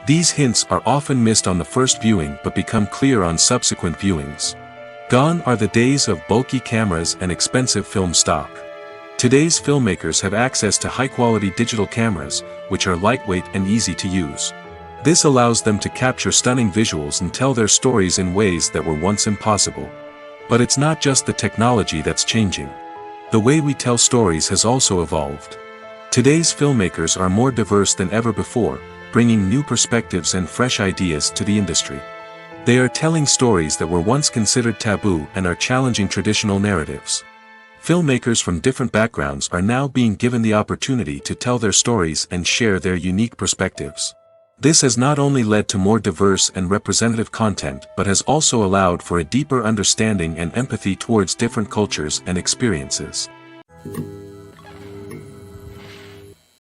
These hints are often missed on the first viewing but become clear on subsequent viewings. Gone are the days of bulky cameras and expensive film stock. Today's filmmakers have access to high-quality digital cameras, which are lightweight and easy to use. This allows them to capture stunning visuals and tell their stories in ways that were once impossible. But it's not just the technology that's changing. The way we tell stories has also evolved. Today's filmmakers are more diverse than ever before, bringing new perspectives and fresh ideas to the industry. They are telling stories that were once considered taboo and are challenging traditional narratives. Filmmakers from different backgrounds are now being given the opportunity to tell their stories and share their unique perspectives. This has not only led to more diverse and representative content but has also allowed for a deeper understanding and empathy towards different cultures and experiences.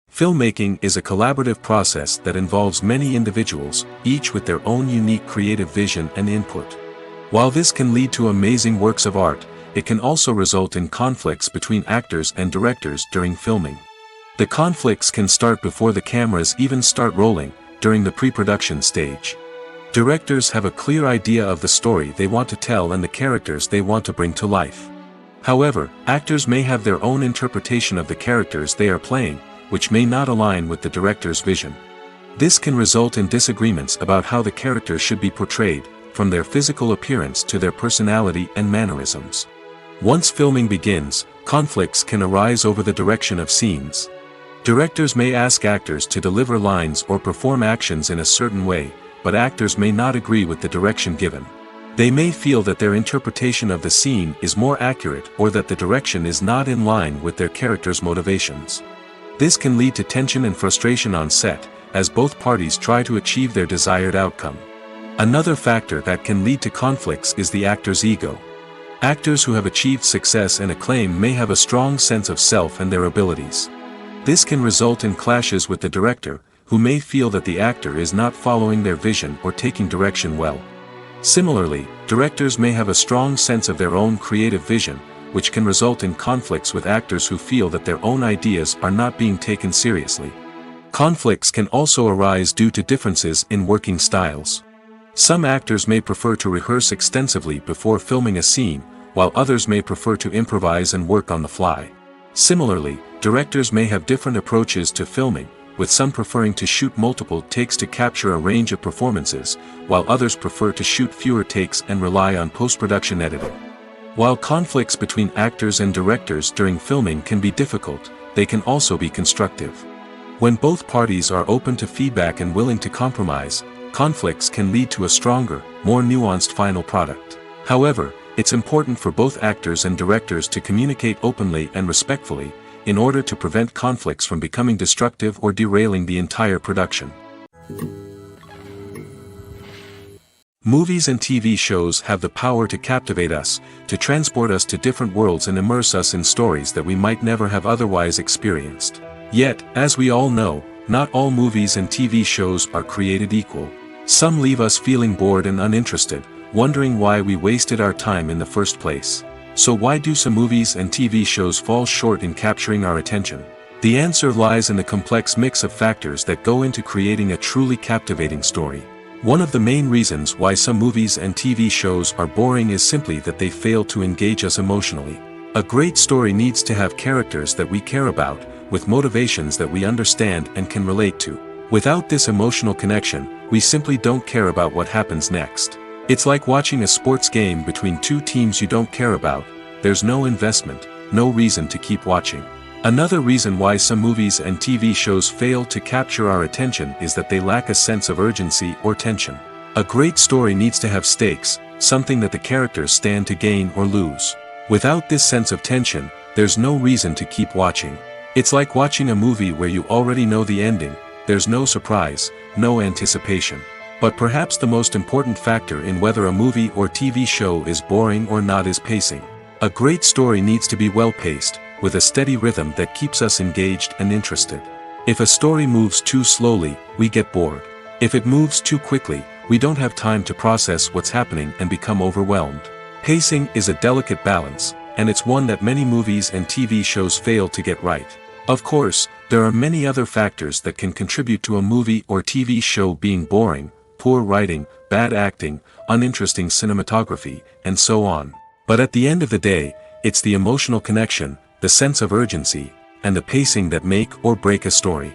Filmmaking is a collaborative process that involves many individuals, each with their own unique creative vision and input. While this can lead to amazing works of art, it can also result in conflicts between actors and directors during filming. The conflicts can start before the cameras even start rolling, during the pre-production stage. Directors have a clear idea of the story they want to tell and the characters they want to bring to life. However, actors may have their own interpretation of the characters they are playing, which may not align with the director's vision. This can result in disagreements about how the characters should be portrayed, from their physical appearance to their personality and mannerisms. Once filming begins, conflicts can arise over the direction of scenes. Directors may ask actors to deliver lines or perform actions in a certain way, but actors may not agree with the direction given. They may feel that their interpretation of the scene is more accurate or that the direction is not in line with their character's motivations. This can lead to tension and frustration on set, as both parties try to achieve their desired outcome. Another factor that can lead to conflicts is the actor's ego. Actors who have achieved success and acclaim may have a strong sense of self and their abilities. This can result in clashes with the director, who may feel that the actor is not following their vision or taking direction well. Similarly, directors may have a strong sense of their own creative vision, which can result in conflicts with actors who feel that their own ideas are not being taken seriously. Conflicts can also arise due to differences in working styles. Some actors may prefer to rehearse extensively before filming a scene, while others may prefer to improvise and work on the fly. Similarly, directors may have different approaches to filming, with some preferring to shoot multiple takes to capture a range of performances, while others prefer to shoot fewer takes and rely on post-production editing. While conflicts between actors and directors during filming can be difficult, they can also be constructive. When both parties are open to feedback and willing to compromise, conflicts can lead to a stronger, more nuanced final product. However, it's important for both actors and directors to communicate openly and respectfully, in order to prevent conflicts from becoming destructive or derailing the entire production. Movies and TV shows have the power to captivate us, to transport us to different worlds and immerse us in stories that we might never have otherwise experienced. Yet, as we all know, not all movies and TV shows are created equal. Some leave us feeling bored and uninterested, wondering why we wasted our time in the first place. So why do some movies and TV shows fall short in capturing our attention? The answer lies in the complex mix of factors that go into creating a truly captivating story. One of the main reasons why some movies and TV shows are boring is simply that they fail to engage us emotionally. A great story needs to have characters that we care about, with motivations that we understand and can relate to. Without this emotional connection, we simply don't care about what happens next. It's like watching a sports game between two teams you don't care about. There's no investment, no reason to keep watching. Another reason why some movies and TV shows fail to capture our attention is that they lack a sense of urgency or tension. A great story needs to have stakes, something that the characters stand to gain or lose. Without this sense of tension, there's no reason to keep watching. It's like watching a movie where you already know the ending. There's no surprise, no anticipation. But perhaps the most important factor in whether a movie or TV show is boring or not is pacing. A great story needs to be well-paced, with a steady rhythm that keeps us engaged and interested. If a story moves too slowly, we get bored. If it moves too quickly, we don't have time to process what's happening and become overwhelmed. Pacing is a delicate balance, and it's one that many movies and TV shows fail to get right. Of course, there are many other factors that can contribute to a movie or TV show being boring: poor writing, bad acting, uninteresting cinematography, and so on. But at the end of the day, it's the emotional connection, the sense of urgency, and the pacing that make or break a story.